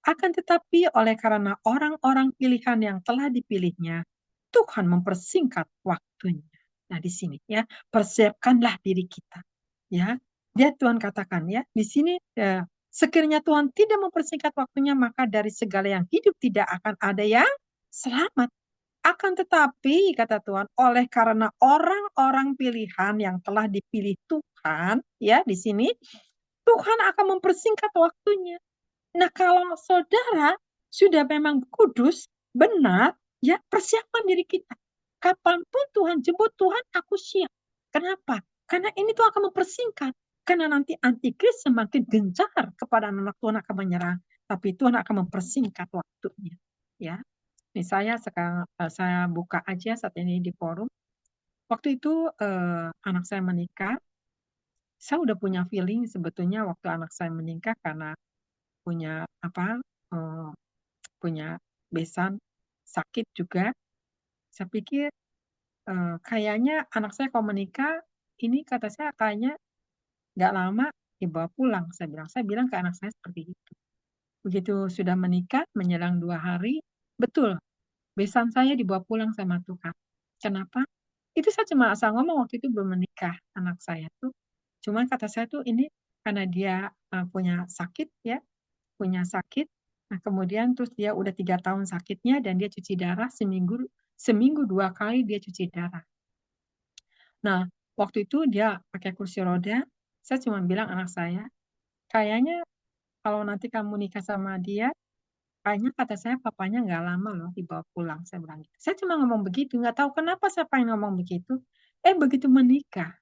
Akan tetapi oleh karena orang-orang pilihan yang telah dipilihnya, Tuhan mempersingkat waktunya. Nah, di sini ya, persiapkanlah diri kita. Ya, dia Tuhan katakan ya, di sini sekiranya Tuhan tidak mempersingkat waktunya, maka dari segala yang hidup tidak akan ada yang selamat. Akan tetapi, kata Tuhan, oleh karena orang-orang pilihan yang telah dipilih Tuhan, ya di sini, Tuhan akan mempersingkat waktunya. Nah, kalau saudara sudah memang kudus, benar, ya persiapkan diri kita. Kapanpun Tuhan jemput, Tuhan aku siap. Kenapa? Karena ini tuh akan mempersingkat. Karena nanti antikris semakin gencar kepada anak Tuhan akan menyerang. Tapi Tuhan akan mempersingkat waktunya. Ya, misalnya sekarang saya buka aja saat ini di forum. Waktu itu anak saya menikah. Saya udah punya feeling sebetulnya waktu anak saya menikah, karena punya apa? Punya besan, sakit juga. Saya pikir kayaknya anak saya kalau menikah, ini kata saya kayaknya nggak lama dibawa pulang. Saya bilang ke anak saya seperti itu. Begitu sudah menikah, menjelang 2 hari, betul, besan saya dibawa pulang sama Tuhan. Kenapa? Itu saya cuma asal ngomong, waktu itu belum menikah anak saya tuh. Cuman kata saya tuh ini karena dia punya sakit ya, punya sakit. Nah, kemudian terus dia udah 3 tahun sakitnya dan dia cuci darah seminggu 2 kali dia cuci darah. Nah, waktu itu dia pakai kursi roda. Saya cuma bilang anak saya, kayaknya kalau nanti kamu nikah sama dia, kayaknya kata saya papanya nggak lama loh dibawa pulang. Saya bilang gitu. Saya cuma ngomong begitu, nggak tahu kenapa saya pengen ngomong begitu. Begitu menikah,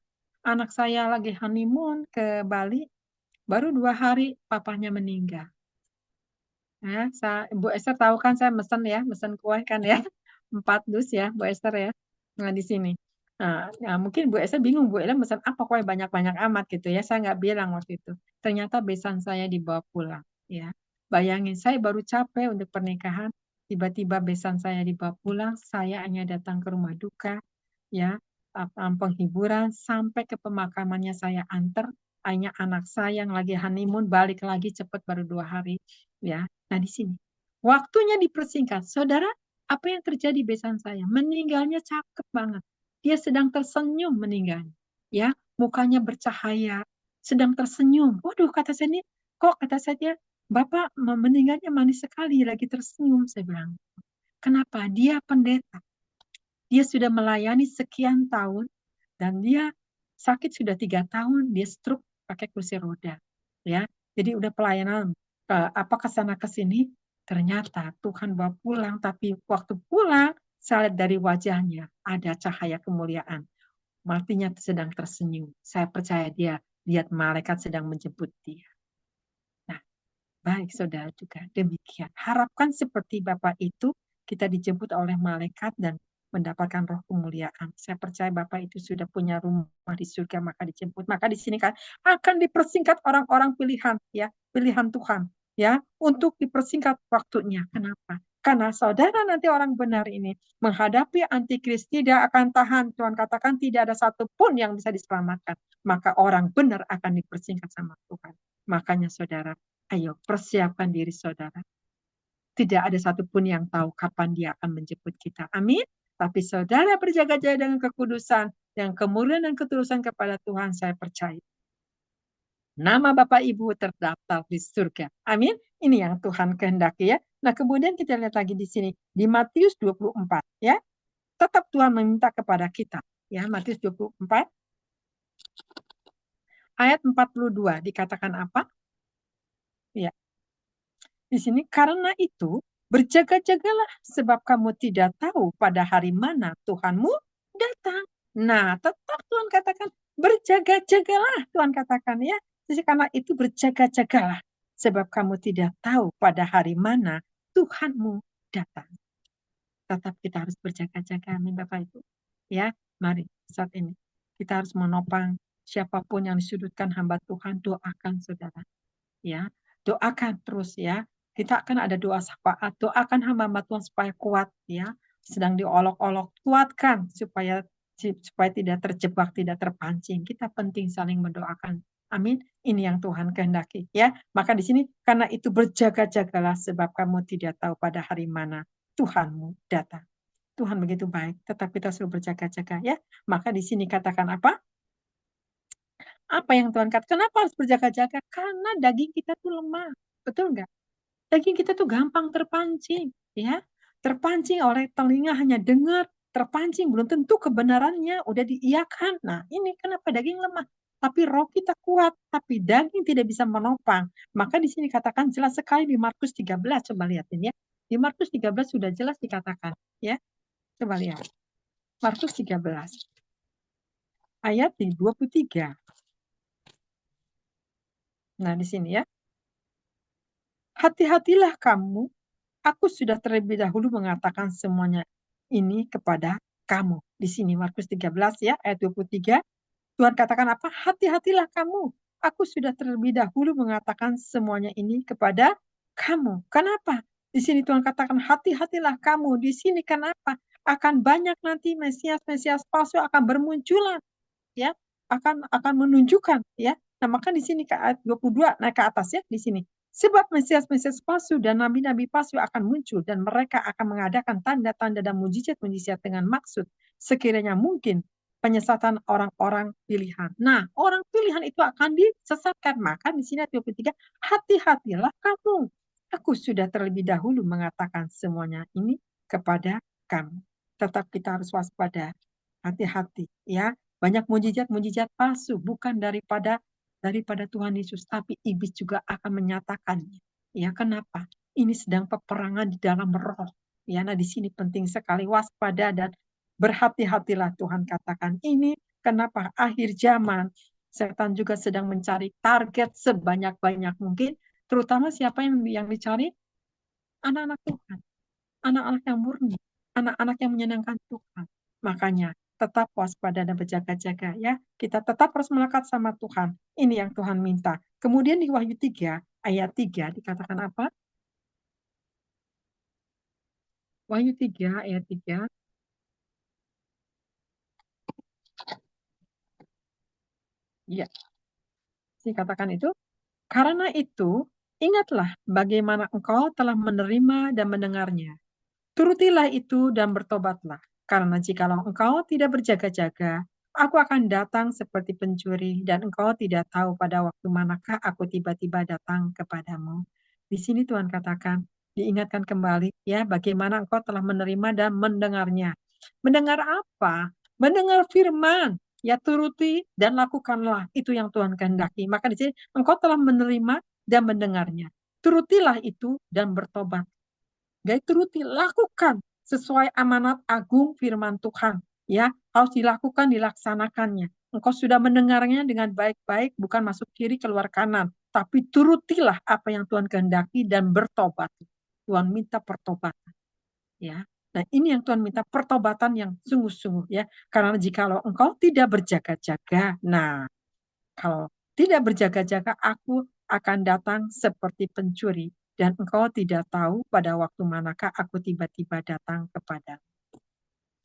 anak saya lagi honeymoon ke Bali, baru 2 hari papanya meninggal. Ya, Bu Esther tahu kan saya mesen kue kan ya, 4 dus ya, Bu Esther ya. Nah, di sini. Nah, ya, mungkin Bu Esther bingung, Bu Ella mesen apa kue banyak-banyak amat gitu ya. Saya nggak bilang waktu itu. Ternyata besan saya dibawa pulang ya. Bayangin, saya baru capek untuk pernikahan, tiba-tiba besan saya dibawa pulang, saya hanya datang ke rumah duka, ya, penghiburan, sampai ke pemakamannya saya antar, hanya anak saya yang lagi honeymoon, balik lagi cepat baru 2 hari, ya. Nah di sini, waktunya dipersingkat. Saudara, apa yang terjadi besan saya? Meninggalnya cakep banget. Dia sedang tersenyum meninggalnya, ya, mukanya bercahaya, sedang tersenyum. Waduh, kata saya ini, kok kata saya, Bapak meninggalnya manis sekali, lagi tersenyum, saya bilang. Kenapa? Dia pendeta. Dia sudah melayani sekian tahun, dan dia sakit sudah 3 tahun, dia stroke pakai kursi roda. Ya, jadi udah pelayanan ke sana ke sini, ternyata Tuhan bawa pulang, tapi waktu pulang, saya lihat dari wajahnya ada cahaya kemuliaan. Matinya sedang tersenyum. Saya percaya dia lihat malaikat sedang menjemput dia. Baik, saudara juga demikian. Harapkan seperti Bapak itu, kita dijemput oleh malaikat dan mendapatkan roh kemuliaan. Saya percaya Bapak itu sudah punya rumah di surga, maka dijemput. Maka di sini kan akan dipersingkat orang-orang pilihan, ya, pilihan Tuhan, ya, untuk dipersingkat waktunya. Kenapa? Karena saudara nanti orang benar ini menghadapi antikris tidak akan tahan. Tuhan katakan tidak ada satupun yang bisa diselamatkan. Maka orang benar akan dipersingkat sama Tuhan. Makanya saudara, ayo persiapkan diri saudara. Tidak ada satupun yang tahu kapan dia akan menjemput kita. Amin. Tapi saudara berjaga-jaga dengan kekudusan, yang kemuliaan dan ketulusan kepada Tuhan, saya percaya. Nama Bapak Ibu terdaftar di surga. Amin. Ini yang Tuhan kehendaki ya. Nah, kemudian kita lihat lagi di sini. Di Matius 24 ya. Tetap Tuhan meminta kepada kita. Ya, Matius 24 ayat 42 dikatakan apa? Ya. Di sini, karena itu, berjaga-jagalah sebab kamu tidak tahu pada hari mana Tuhanmu datang. Nah, tetap Tuhan katakan, berjaga-jagalah, Tuhan katakan ya. Jadi karena itu berjaga-jagalah sebab kamu tidak tahu pada hari mana Tuhanmu datang. Tetap kita harus berjaga-jaga, amin Bapak Ibu. Ya, mari saat ini kita harus menopang siapapun yang disudutkan hamba Tuhan, doakan saudara. Ya, doakan terus ya. Kita akan ada doa syafaat, doakan hamba-hamba Tuhan supaya kuat ya. Sedang diolok-olok, kuatkan supaya tidak terjebak, tidak terpancing. Kita penting saling mendoakan. Amin. Ini yang Tuhan kehendaki ya. Maka di sini karena itu berjaga-jagalah sebab kamu tidak tahu pada hari mana Tuhanmu datang. Tuhan begitu baik, tetap kita selalu berjaga-jaga ya. Maka di sini katakan apa? Apa yang Tuhan katakan? Kenapa harus berjaga-jaga? Karena daging kita tuh lemah. Betul nggak? Daging kita tuh gampang terpancing. Ya, terpancing oleh telinga hanya dengar. Terpancing, belum tentu kebenarannya udah diiyakan. Nah, ini kenapa daging lemah? Tapi roh kita kuat, tapi daging tidak bisa menopang. Maka di sini katakan jelas sekali di Markus 13. Coba lihatin ya. Di Markus 13 sudah jelas dikatakan. Ya, coba lihat. Markus 13. Ayat di 23. Nah, di sini ya. Hati-hatilah kamu, aku sudah terlebih dahulu mengatakan semuanya ini kepada kamu. Di sini Markus 13 ya, ayat 23. Tuhan katakan apa? Hati-hatilah kamu, aku sudah terlebih dahulu mengatakan semuanya ini kepada kamu. Kenapa? Di sini Tuhan katakan hati-hatilah kamu. Di sini kenapa? Akan banyak nanti Mesias palsu akan bermunculan, ya, akan menunjukkan, ya. Nah, maka di sini ke ayat 22 naik ke atas ya di sini. Sebab Mesias palsu dan nabi-nabi palsu akan muncul dan mereka akan mengadakan tanda-tanda dan mujizat-mujizat dengan maksud sekiranya mungkin penyesatan orang-orang pilihan. Nah, orang pilihan itu akan disesatkan. Maka di sini ayat 23, hati-hatilah kamu. Aku sudah terlebih dahulu mengatakan semuanya ini kepada kamu. Tetap kita harus waspada. Hati-hati ya. Banyak mujizat-mujizat palsu bukan daripada Tuhan Yesus, tapi iblis juga akan menyatakannya. Ya, kenapa? Ini sedang peperangan di dalam roh. Ya, nah di sini penting sekali waspada dan berhati-hatilah Tuhan katakan. Ini kenapa akhir zaman setan juga sedang mencari target sebanyak-banyak mungkin, terutama siapa yang dicari? Anak-anak Tuhan, anak-anak yang murni, anak-anak yang menyenangkan Tuhan. Makanya tetap waspada dan berjaga-jaga ya. Kita tetap harus melekat sama Tuhan. Ini yang Tuhan minta. Kemudian di Wahyu 3 ayat 3 dikatakan apa? Wahyu 3 ayat 3. Ya, dikatakan itu. Karena itu, ingatlah bagaimana engkau telah menerima dan mendengarnya. Turutilah itu dan bertobatlah. Karena jikalau engkau tidak berjaga-jaga, aku akan datang seperti pencuri dan engkau tidak tahu pada waktu manakah aku tiba-tiba datang kepadamu. Di sini Tuhan katakan, diingatkan kembali ya bagaimana engkau telah menerima dan mendengarnya. Mendengar apa? Mendengar firman. Ya turuti dan lakukanlah. Itu yang Tuhan kehendaki. Maka di sini engkau telah menerima dan mendengarnya. Turutilah itu dan bertobat. Gaya turuti, lakukan sesuai amanat agung firman Tuhan. Ya, harus dilakukan, dilaksanakannya. Engkau sudah mendengarnya dengan baik-baik, bukan masuk kiri keluar kanan, tapi turutilah apa yang Tuhan kehendaki dan bertobat. Tuhan minta pertobatan. Ya, nah ini yang Tuhan minta pertobatan yang sungguh-sungguh ya. Karena jikalau engkau tidak berjaga-jaga, nah kalau tidak berjaga-jaga, aku akan datang seperti pencuri, dan engkau tidak tahu pada waktu manakah aku tiba-tiba datang kepada.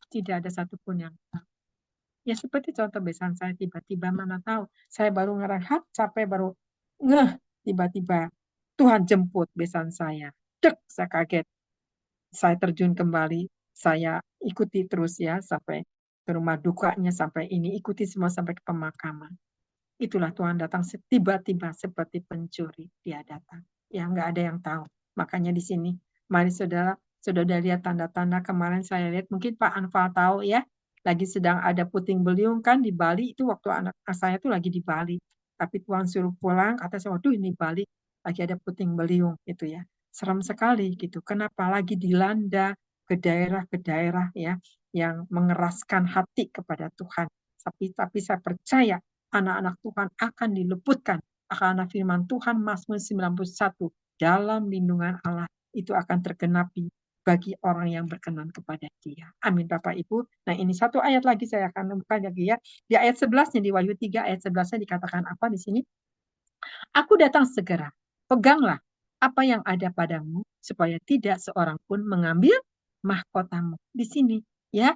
Tidak ada satupun yang tahu. Ya seperti contoh besan saya, tiba-tiba mana tahu. Saya baru ngerehat, capek baru ngeh, tiba-tiba Tuhan jemput besan saya. Dek, saya kaget. Saya terjun kembali, saya ikuti terus ya, sampai ke rumah dukanya, sampai ini, ikuti semua sampai ke pemakaman. Itulah Tuhan datang tiba-tiba seperti pencuri. Dia datang. Ya, nggak ada yang tahu. Makanya di sini, mari saudara, saudara lihat tanda-tanda kemarin saya lihat, mungkin Pak Anfal tahu ya, lagi sedang ada puting beliung kan di Bali, itu waktu anak saya tuh lagi di Bali. Tapi Tuhan suruh pulang, kata saya, waduh ini Bali, lagi ada puting beliung gitu ya. Serem sekali gitu. Kenapa lagi dilanda ke daerah ya, yang mengeraskan hati kepada Tuhan. Tapi saya percaya anak-anak Tuhan akan diluputkan. Karena firman Tuhan Mazmur 91 dalam lindungan Allah itu akan tergenapi bagi orang yang berkenan kepada Dia. Amin Bapak Ibu. Nah, ini satu ayat lagi saya akan buka lagi ya. Di ayat 11-nya di Wahyu 3 ayat 11-nya dikatakan apa di sini? Aku datang segera. Peganglah apa yang ada padamu supaya tidak seorang pun mengambil mahkotamu. Di sini ya.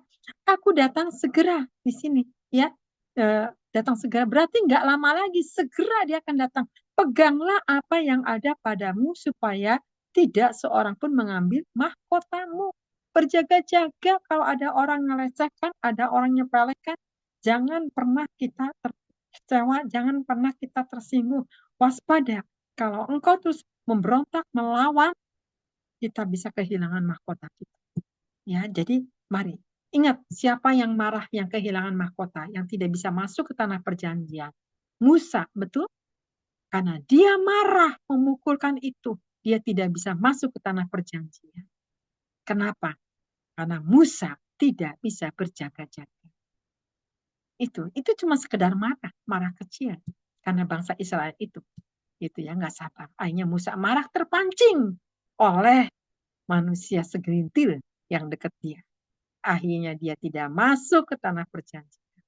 Aku datang segera di sini ya. Datang segera berarti nggak lama lagi, segera dia akan datang. Peganglah apa yang ada padamu supaya tidak seorang pun mengambil mahkotamu. Berjaga-jaga kalau ada orang melecehkan, ada orang nyepelekan, jangan pernah kita terkecewa, jangan pernah kita tersinggung. Waspada, kalau engkau terus memberontak, melawan, kita bisa kehilangan mahkota kita. Ya, jadi mari ingat siapa yang marah, yang kehilangan mahkota, yang tidak bisa masuk ke tanah perjanjian. Musa, betul? Karena dia marah memukulkan itu, dia tidak bisa masuk ke tanah perjanjian. Kenapa? Karena Musa tidak bisa berjaga-jaga. Itu cuma sekedar marah kecil. Karena bangsa Israel itu ya nggak sabar. Akhirnya Musa marah terpancing oleh manusia segelintir yang dekat dia. Akhirnya dia tidak masuk ke tanah perjanjian.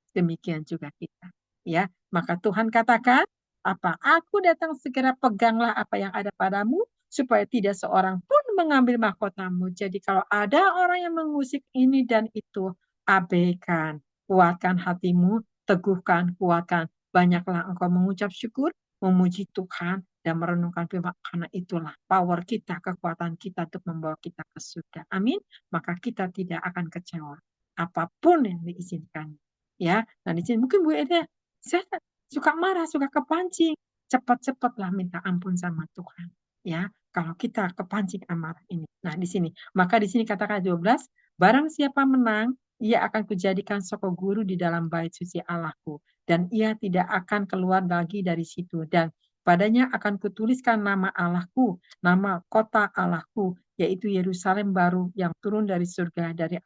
Demikian juga kita. Ya, maka Tuhan katakan, apa? Aku datang segera, peganglah apa yang ada padamu supaya tidak seorang pun mengambil mahkotamu. Jadi kalau ada orang yang mengusik ini dan itu, abaikan, kuatkan hatimu, teguhkan, kuatkan. Banyaklah engkau mengucap syukur, memuji Tuhan, dan merenungkan firman, karena itulah power kita, kekuatan kita untuk membawa kita ke surga. Amin. Maka kita tidak akan kecewa. Apapun yang diizinkan. Ya, nah di sini mungkin Bu Eda, saya suka marah, suka kepancing. Cepat-cepatlah minta ampun sama Tuhan. Ya, kalau kita kepancing amarah ini. Nah, di sini. Maka di sini katakan 12, barang siapa menang, ia akan kujadikan soko guru di dalam bait suci Allahku. Dan ia tidak akan keluar lagi dari situ. Dan padanya akan kutuliskan nama Allahku, nama kota Allahku, yaitu Yerusalem baru yang turun dari surga dari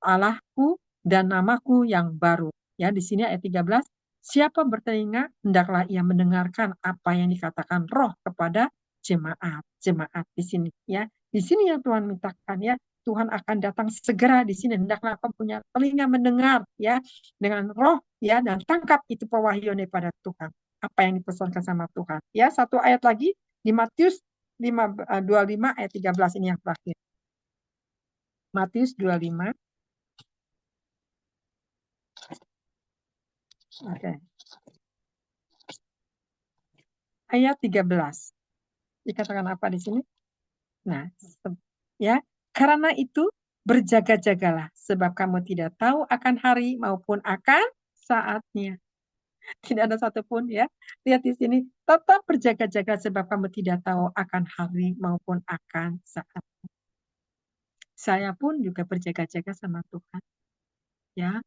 Allahku dan namaku yang baru. Ya, di sini ayat 13, siapa bertelinga hendaklah ia mendengarkan apa yang dikatakan Roh kepada jemaat di sini ya. Di sini yang Tuhan mintakan ya, Tuhan akan datang segera di sini, hendaklah kau punya telinga mendengar ya dengan Roh ya, dan tangkap itu pewahyuan daripada Tuhan. Apa yang dipesankan sama Tuhan. Ya, satu ayat lagi di Matius 25 ayat 13 ini yang terakhir. Matius 25. Oke. Ayat 13. Dikatakan apa di sini? Nah, ya, karena itu berjaga-jagalah, sebab kamu tidak tahu akan hari maupun akan saatnya. Tidak ada satupun ya. Lihat di sini, tetap berjaga-jaga sebab kamu tidak tahu akan hari maupun akan saat. Saya pun juga berjaga-jaga sama Tuhan. Ya,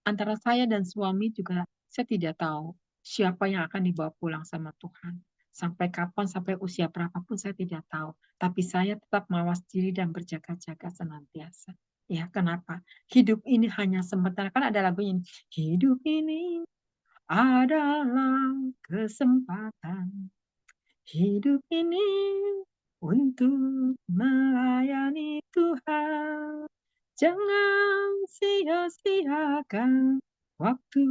antara saya dan suami juga saya tidak tahu siapa yang akan dibawa pulang sama Tuhan. Sampai kapan, sampai usia berapapun saya tidak tahu. Tapi saya tetap mawas diri dan berjaga-jaga senantiasa. Ya, kenapa? Hidup ini hanya sementara. Kan ada lagunya ini. Hidup ini adalah kesempatan. Hidup ini untuk melayani Tuhan. Jangan sia-siakan waktu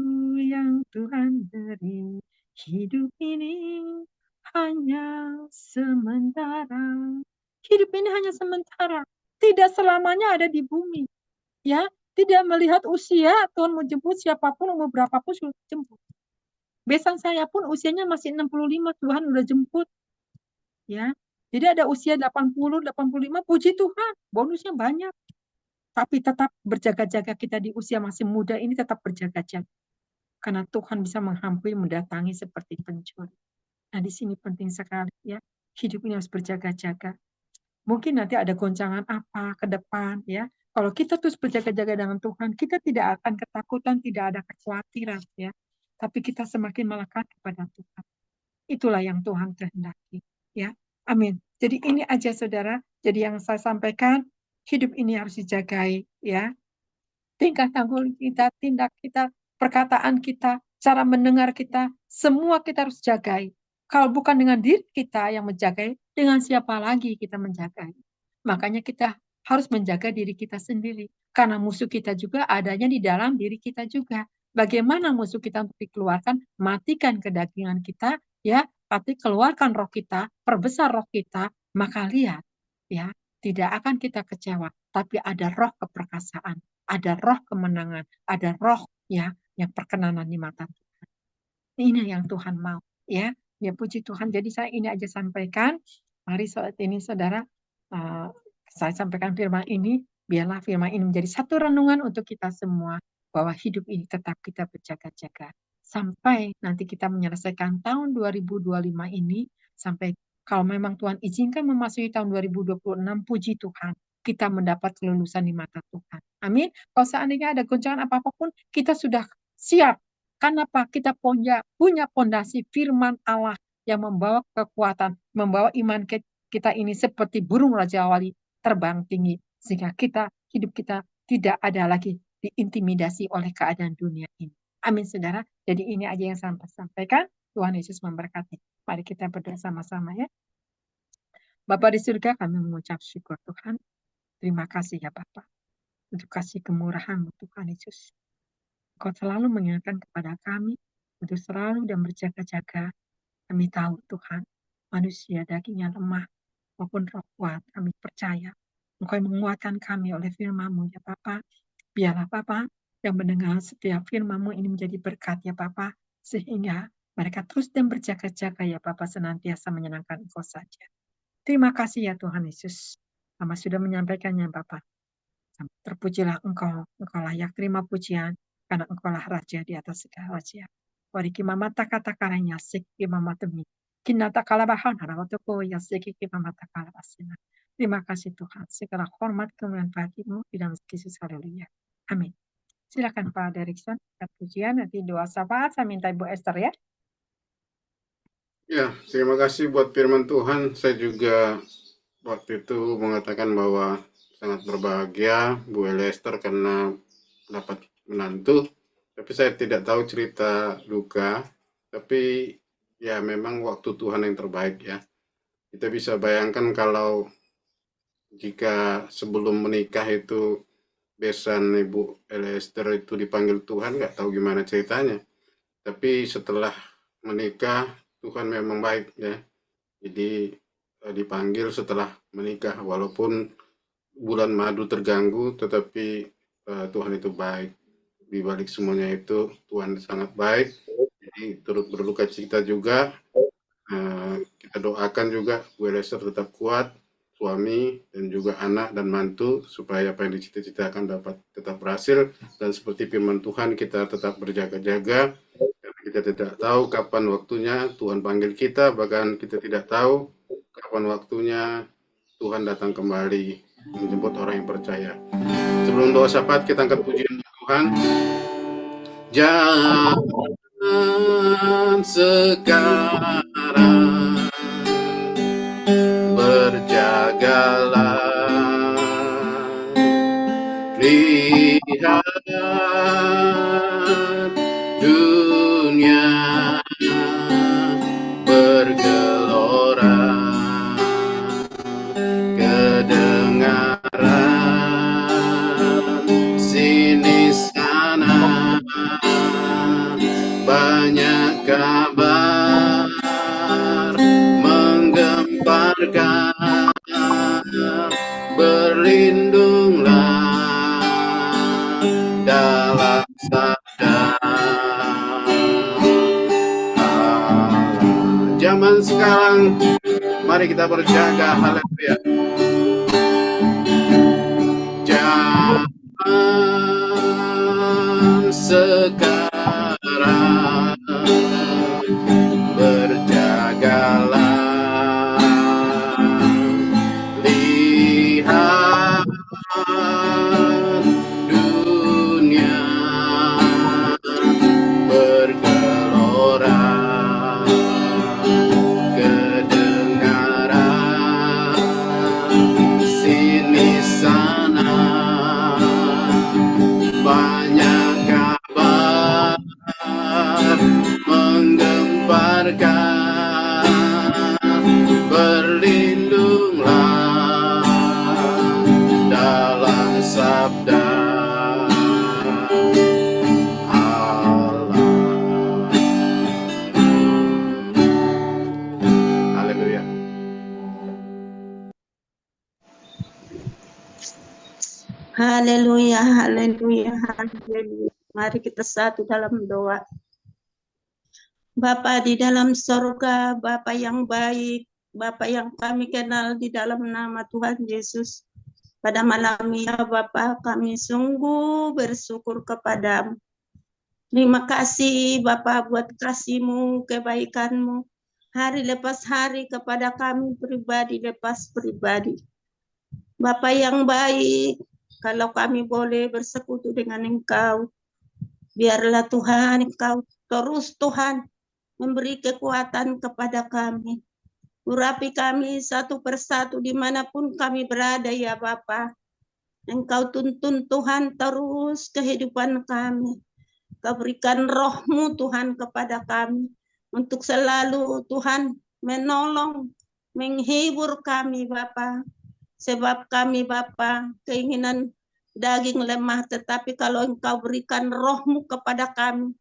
yang Tuhan beri. Hidup ini hanya sementara. Hidup ini hanya sementara. Tidak selamanya ada di bumi. Ya, tidak melihat usia Tuhan mau jemput siapapun, umur berapapun sudah jemput. Besan saya pun usianya masih 65, Tuhan udah jemput. Ya. Jadi ada usia 80, 85, puji Tuhan, bonusnya banyak. Tapi tetap berjaga-jaga kita di usia masih muda ini tetap berjaga-jaga. Karena Tuhan bisa menghampiri, mendatangi seperti pencuri. Nah, di sini penting sekali ya. Hidup ini harus berjaga-jaga. Mungkin nanti ada goncangan apa ke depan ya. Kalau kita terus berjaga-jaga dengan Tuhan, kita tidak akan ketakutan, tidak ada kekhawatiran ya. Tapi kita semakin melekat kepada Tuhan. Itulah yang Tuhan kehendaki ya. Amin. Jadi ini aja saudara. Jadi yang saya sampaikan, hidup ini harus dijagai ya. Tingkah laku kita, tindak kita, perkataan kita, cara mendengar kita, semua kita harus jagai. Kalau bukan dengan diri kita yang menjagai, dengan siapa lagi kita menjagai? Makanya kita harus menjaga diri kita sendiri. Karena musuh kita juga adanya di dalam diri kita juga. Bagaimana musuh kita untuk dikeluarkan? Matikan kedagingan kita, ya, tapi keluarkan roh kita, perbesar roh kita, maka lihat, ya, tidak akan kita kecewa, tapi ada roh keperkasaan, ada roh kemenangan, ada roh ya yang perkenanan di mata Tuhan. Ini yang Tuhan mau, ya. Ya puji Tuhan. Jadi saya ini aja sampaikan. Mari saat ini saudara, saya sampaikan firman ini, biarlah firman ini menjadi satu renungan untuk kita semua bahwa hidup ini tetap kita berjaga-jaga sampai nanti kita menyelesaikan tahun 2025 ini, sampai kalau memang Tuhan izinkan memasuki tahun 2026, puji Tuhan, kita mendapat kelulusan di mata Tuhan. Amin. Kalau seandainya ada goncangan apapun, kita sudah siap. Karena apa? Kita punya pondasi firman Allah yang membawa kekuatan, membawa iman kita ini seperti burung Raja Wali terbang tinggi. Sehingga hidup kita tidak ada lagi diintimidasi oleh keadaan dunia ini. Amin, saudara. Jadi ini aja yang saya sampaikan. Tuhan Yesus memberkati. Mari kita berdoa sama-sama ya. Bapa di surga, kami mengucap syukur Tuhan. Terima kasih ya Bapak. Untuk kasih kemurahan Tuhan Yesus. Kau selalu mengingatkan kepada kami untuk selalu dan berjaga-jaga. Kami tahu Tuhan, manusia dagingnya lemah maupun roh kuat. Kami percaya Engkau menguatkan kami oleh firman-Mu ya Bapa. Biarlah Bapa yang mendengar setiap firman-Mu ini menjadi berkat ya Bapa, sehingga mereka terus dan berjaga-jaga ya Bapa, senantiasa menyenangkan Engkau saja. Terima kasih ya Tuhan Yesus. Kami sudah menyampaikannya Bapa. Terpujilah Engkau layak terima pujian, karena Engkaulah Raja di atas segala raja. Wariki mamata kata karanya seki mamata mi. Kinata kalabahan harawatuko ya seki mamata kalabasina. Terima kasih Tuhan. Segala hormat kemuliaan bagimu di dalam Yesus. Haleluya. Amin. Silakan Pak Derikson. Pujian nanti doa syafaat. Saya minta Ibu Esther ya. Ya, terima kasih buat firman Tuhan. Saya juga waktu itu mengatakan bahwa sangat berbahagia Bu Elester karena dapat menantu. Tapi saya tidak tahu cerita duka. Tapi ya memang waktu Tuhan yang terbaik ya. Kita bisa bayangkan kalau jika sebelum menikah itu besan Ibu Elester itu dipanggil Tuhan, nggak tahu gimana ceritanya. Tapi setelah menikah, Tuhan memang baik ya. Jadi dipanggil setelah menikah, walaupun bulan madu terganggu, tetapi Tuhan itu baik. Di balik semuanya itu Tuhan sangat baik. Jadi turut berduka cita juga. Kita doakan juga Bu Eliezer tetap kuat, suami dan juga anak dan mantu, supaya apa yang dicita-citakan dapat tetap berhasil. Dan seperti firman Tuhan, kita tetap berjaga-jaga. Kita tidak tahu kapan waktunya Tuhan panggil kita, bahkan kita tidak tahu kapan waktunya Tuhan datang kembali menjemput orang yang percaya. Sebelum doa syafaat, kita angkat pujian Tuhan. Jangan sekarang berjagalah, lihat dunia bergelora, kedengaran sini sana banyak kabar menggemparkan, berlindunglah dalam sabda Allah. Zaman sekarang, mari kita berjaga, haleluya. Zaman sekarang berjagalah, lihat dunia bergelora, kedengaran sini sana banyak kabar menggemparkan, berlindunglah dalam sabda Allah. Haleluya. Haleluya, haleluya, haleluya. Mari kita satu dalam doa. Bapa di dalam sorga, Bapa yang baik, Bapa yang kami kenal di dalam nama Tuhan Yesus. Pada malam ini, Bapa, kami sungguh bersyukur kepadamu. Terima kasih, Bapa, buat kasih-Mu, kebaikan-Mu. Hari lepas hari kepada kami pribadi lepas pribadi. Bapa yang baik, kalau kami boleh bersekutu dengan Engkau, biarlah Tuhan, Engkau terus Tuhan memberi kekuatan kepada kami. Urapi kami satu persatu dimanapun kami berada ya Bapa. Engkau tuntun Tuhan terus kehidupan kami. Kau berikan roh-Mu Tuhan kepada kami. Untuk selalu Tuhan menolong, menghibur kami Bapa. Sebab kami Bapa keinginan daging lemah, tetapi kalau Engkau berikan roh-Mu kepada kami,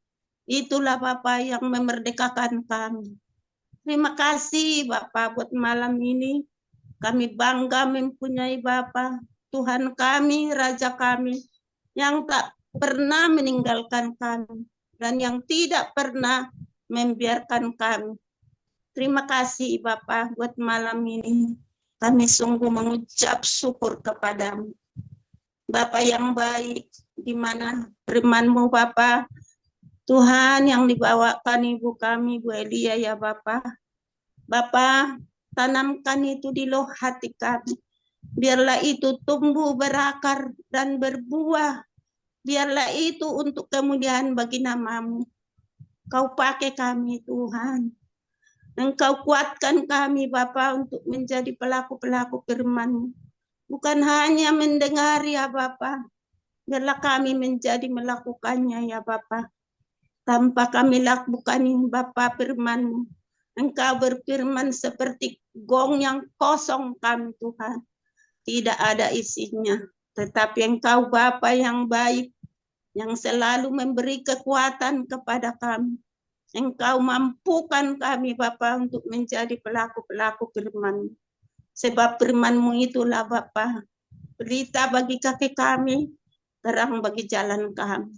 itulah Bapa yang memerdekakan kami. Terima kasih Bapa buat malam ini. Kami bangga mempunyai Bapa, Tuhan kami, Raja kami, yang tak pernah meninggalkan kami, dan yang tidak pernah membiarkan kami. Terima kasih Bapa buat malam ini. Kami sungguh mengucap syukur kepadamu. Bapa yang baik, di mana firman-Mu Bapa, Tuhan yang dibawakan Ibu kami, Bu Elia ya Bapa. Bapa, tanamkan itu di loh hati kami. Biarlah itu tumbuh berakar dan berbuah. Biarlah itu untuk kemuliaan bagi nama-Mu. Kau pakai kami Tuhan. Engkau kuatkan kami Bapa untuk menjadi pelaku-pelaku firman-Mu. Bukan hanya mendengar ya Bapa. Biarlah kami menjadi melakukannya ya Bapa. Tanpa kami lakukan Bapa firman-Mu. Engkau berfirman seperti gong yang kosong kami Tuhan. Tidak ada isinya. Tetapi Engkau Bapa yang baik. Yang selalu memberi kekuatan kepada kami. Engkau mampukan kami Bapa untuk menjadi pelaku-pelaku firman-Mu. Sebab firman-Mu itulah Bapa pelita bagi kaki kami, terang bagi jalan kami.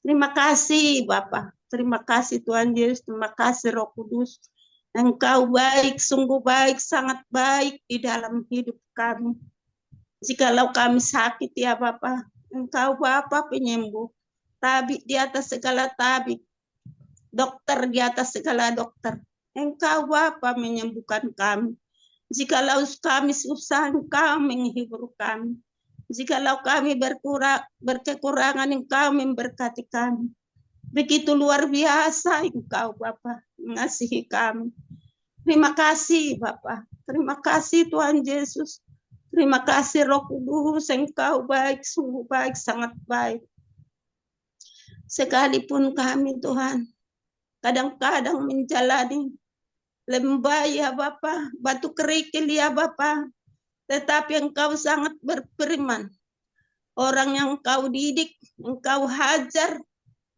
Terima kasih Bapa, terima kasih Tuhan Yesus, terima kasih Roh Kudus. Engkau baik, sungguh baik, sangat baik di dalam hidup kami. Jikalau kami sakit ya Bapa, Engkau Bapa penyembuh, tabib di atas segala tabib, dokter di atas segala dokter. Engkau Bapa menyembuhkan kami. Jikalau kami susah, Engkau menghibur kami. Jikalau kami berkekurangan, Engkau memberkati kami. Begitu luar biasa Engkau Bapa mengasihi kami. Terima kasih Bapa. Terima kasih Tuhan Yesus. Terima kasih Roh Kudus, Engkau baik, sungguh baik, sangat baik. Sekalipun kami Tuhan kadang-kadang menjalani lembah ya Bapa, batu kerikil ya Bapa, tetapi Engkau sangat berfirman. Orang yang Engkau didik, Engkau hajar,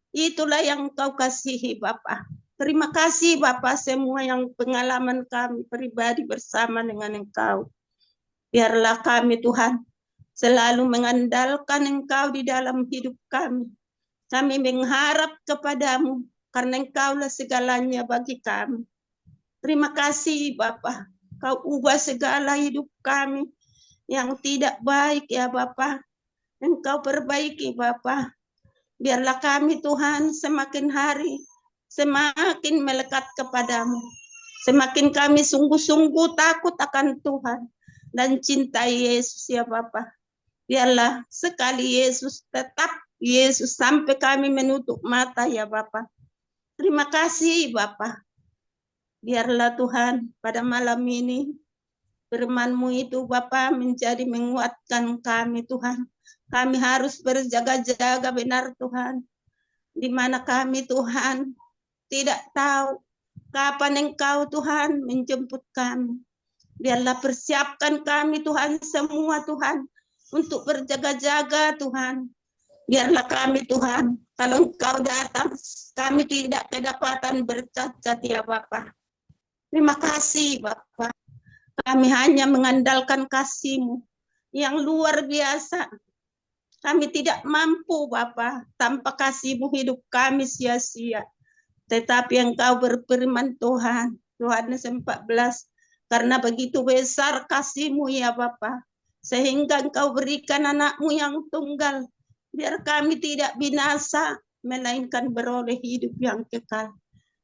itulah yang Engkau kasihi Bapa. Terima kasih Bapa, semua yang pengalaman kami pribadi bersama dengan Engkau. Biarlah kami Tuhan selalu mengandalkan Engkau di dalam hidup kami. Kami mengharap kepadamu karena Engkaulah segalanya bagi kami. Terima kasih Bapa, Kau ubah segala hidup kami yang tidak baik ya Bapa. Engkau perbaiki Bapa. Biarlah kami Tuhan semakin hari semakin melekat kepadamu. Semakin kami sungguh-sungguh takut akan Tuhan dan cinta Yesus ya Bapa. Biarlah sekali Yesus tetap Yesus sampai kami menutup mata ya Bapa. Terima kasih Bapa. Biarlah Tuhan pada malam ini firman-Mu itu Bapa menjadi menguatkan kami Tuhan. Kami harus berjaga-jaga benar Tuhan. Di mana kami Tuhan tidak tahu kapan Engkau Tuhan menjemput kami. Biarlah persiapkan kami Tuhan semua Tuhan untuk berjaga-jaga Tuhan. Biarlah kami Tuhan, kalau Engkau datang, kami tidak kedapatan bercacat ya Bapa. Terima kasih Bapa. Kami hanya mengandalkan kasih-Mu yang luar biasa. Kami tidak mampu Bapa, tanpa kasih-Mu hidup kami sia-sia. Tetapi Engkau berfirman Tuhan, Yohanes 14, karena begitu besar kasih-Mu ya Bapa, sehingga Engkau berikan anak-Mu yang tunggal, biar kami tidak binasa, melainkan beroleh hidup yang kekal.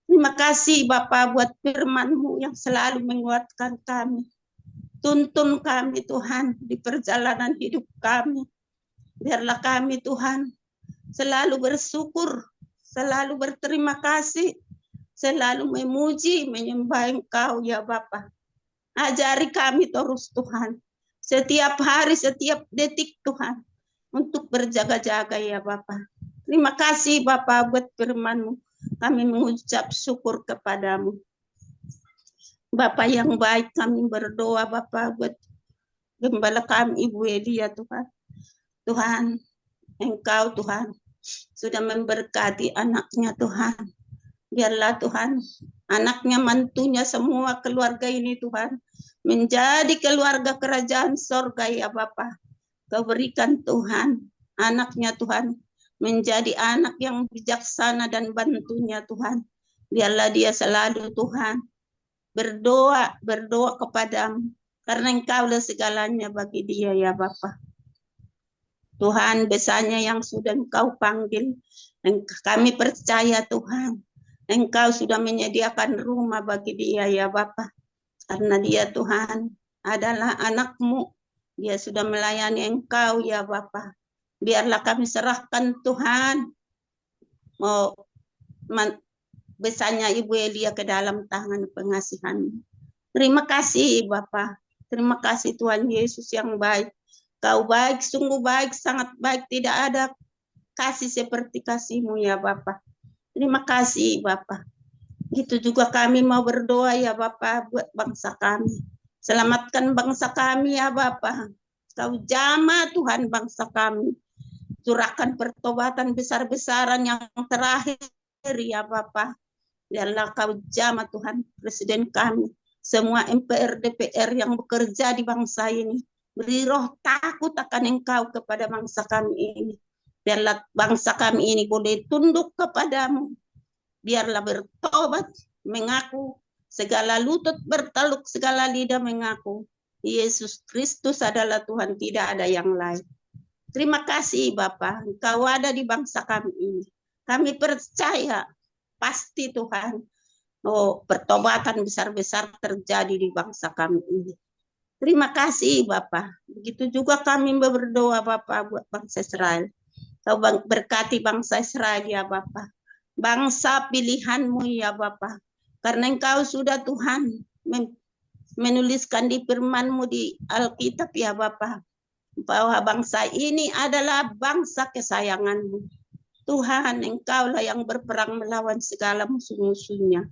Terima kasih Bapa buat firman-Mu yang selalu menguatkan kami. Tuntun kami Tuhan di perjalanan hidup kami. Biarlah kami Tuhan selalu bersyukur, selalu berterima kasih, selalu memuji, menyembah Engkau ya Bapa. Ajari kami terus Tuhan, setiap hari, setiap detik Tuhan, untuk berjaga-jaga ya Bapa. Terima kasih Bapa buat firman-Mu. Kami mengucap syukur kepadamu. Bapa yang baik, kami berdoa Bapa buat gembala kami Ibu Elia Tuhan. Tuhan, Engkau Tuhan sudah memberkati anaknya Tuhan. Biarlah Tuhan, anaknya, mantunya, semua keluarga ini Tuhan, menjadi keluarga kerajaan sorga ya Bapa. Kau berikan Tuhan, anaknya Tuhan, menjadi anak yang bijaksana dan bantunya Tuhan. Biarlah dia selalu Tuhan, berdoa kepadamu, karena Engkaulah segalanya bagi dia ya Bapa. Tuhan, besarnya yang sudah Engkau panggil, kami percaya Tuhan, Engkau sudah menyediakan rumah bagi dia ya Bapa. Karena dia Tuhan adalah anak-Mu, dia sudah melayani Engkau ya Bapa. Biarlah kami serahkan Tuhan, besarnya Ibu Elia ke dalam tangan pengasihan-Mu. Terima kasih Bapa, terima kasih Tuhan Yesus yang baik. Kau baik, sungguh baik, sangat baik, tidak ada kasih seperti kasih-Mu ya Bapa. Terima kasih Bapa. Gitu juga kami mau berdoa ya Bapa buat bangsa kami. Selamatkan bangsa kami ya Bapa. Kau jamah Tuhan bangsa kami. Curahkan pertobatan besar-besaran yang terakhir ya Bapa. Biarlah Kau jamah Tuhan Presiden kami. Semua MPR, DPR yang bekerja di bangsa ini. Beri roh takut akan Engkau kepada bangsa kami ini. Biarlah bangsa kami ini boleh tunduk kepadamu. Biarlah bertobat, mengaku, segala lutut berteluk, segala lidah mengaku. Yesus Kristus adalah Tuhan, tidak ada yang lain. Terima kasih Bapa, Engkau ada di bangsa kami ini. Kami percaya, pasti Tuhan, pertobatan besar-besar terjadi di bangsa kami ini. Terima kasih Bapak. Begitu juga kami berdoa Bapak buat bangsa Israel. Kau berkati bangsa Israel ya Bapak. Bangsa pilihanmu ya Bapak. Karena Engkau sudah Tuhan menuliskan di firman-Mu di Alkitab ya Bapak. Bahwa bangsa ini adalah bangsa kesayangan-Mu. Tuhan, Engkaulah yang berperang melawan segala musuh-musuhnya.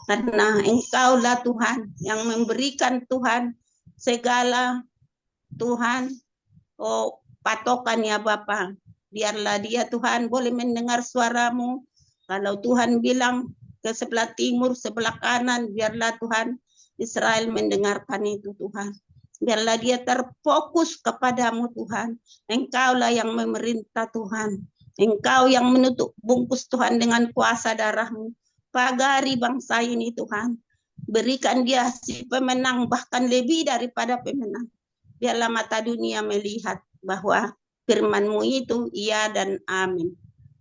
Karena Engkaulah Tuhan yang memberikan Tuhan segala Tuhan patokan ya Bapa. Biarlah dia Tuhan boleh mendengar suaramu. Kalau Tuhan bilang ke sebelah timur, sebelah kanan, biarlah Tuhan Israel mendengarkan itu Tuhan. Biarlah dia terfokus kepadamu Tuhan. Engkaulah yang memerintah Tuhan. Engkau yang menutup bungkus Tuhan dengan kuasa darah-Mu. Pagari bangsa ini Tuhan. Berikan dia si pemenang, bahkan lebih daripada pemenang. Biarlah mata dunia melihat bahwa firman-Mu itu iya dan amin.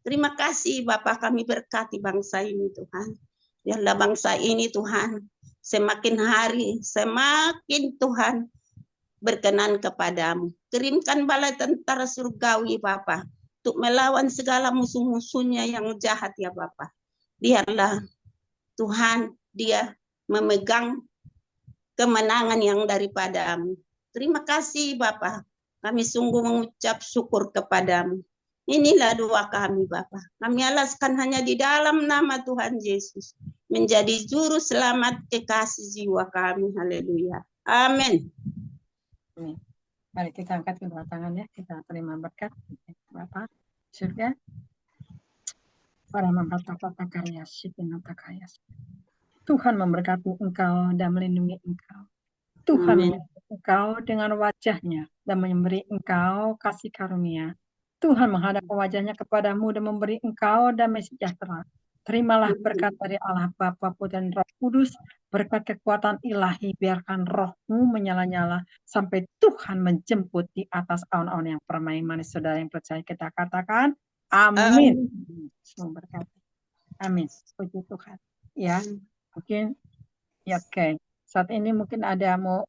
Terima kasih Bapak, kami berkati bangsa ini Tuhan. Biarlah bangsa ini Tuhan, semakin hari, semakin Tuhan berkenan kepadamu. Kirimkan bala tentara surgawi Bapak, untuk melawan segala musuh-musuhnya yang jahat ya Bapak. Biarlah Tuhan dia memegang kemenangan yang daripadamu. Terima kasih Bapak. Kami sungguh mengucap syukur kepadamu. Inilah doa kami Bapak. Kami alaskan hanya di dalam nama Tuhan Yesus. Menjadi juru selamat kekasih jiwa kami. Haleluya. Amin. Mari kita angkat kedua tangan ya. Kita terima berkat Bapak surga. Para mempertapata karya Sikinata Kaya. Tuhan memberkati engkau dan melindungi engkau. Tuhan menyertai engkau dengan wajahnya dan memberi engkau kasih karunia. Tuhan menghadap wajahnya kepadamu dan memberi engkau damai sejahtera. Terimalah berkat dari Allah Bapa, Putra dan Roh Kudus, berkat kekuatan ilahi, biarkan rohmu menyala-nyala sampai Tuhan menjemput di atas awan-awan yang permai manis. Saudara yang percaya kita katakan, amin. Memberkati. Amin. Puji Tuhan. Ya, mungkin ya oke. Saat ini mungkin ada mau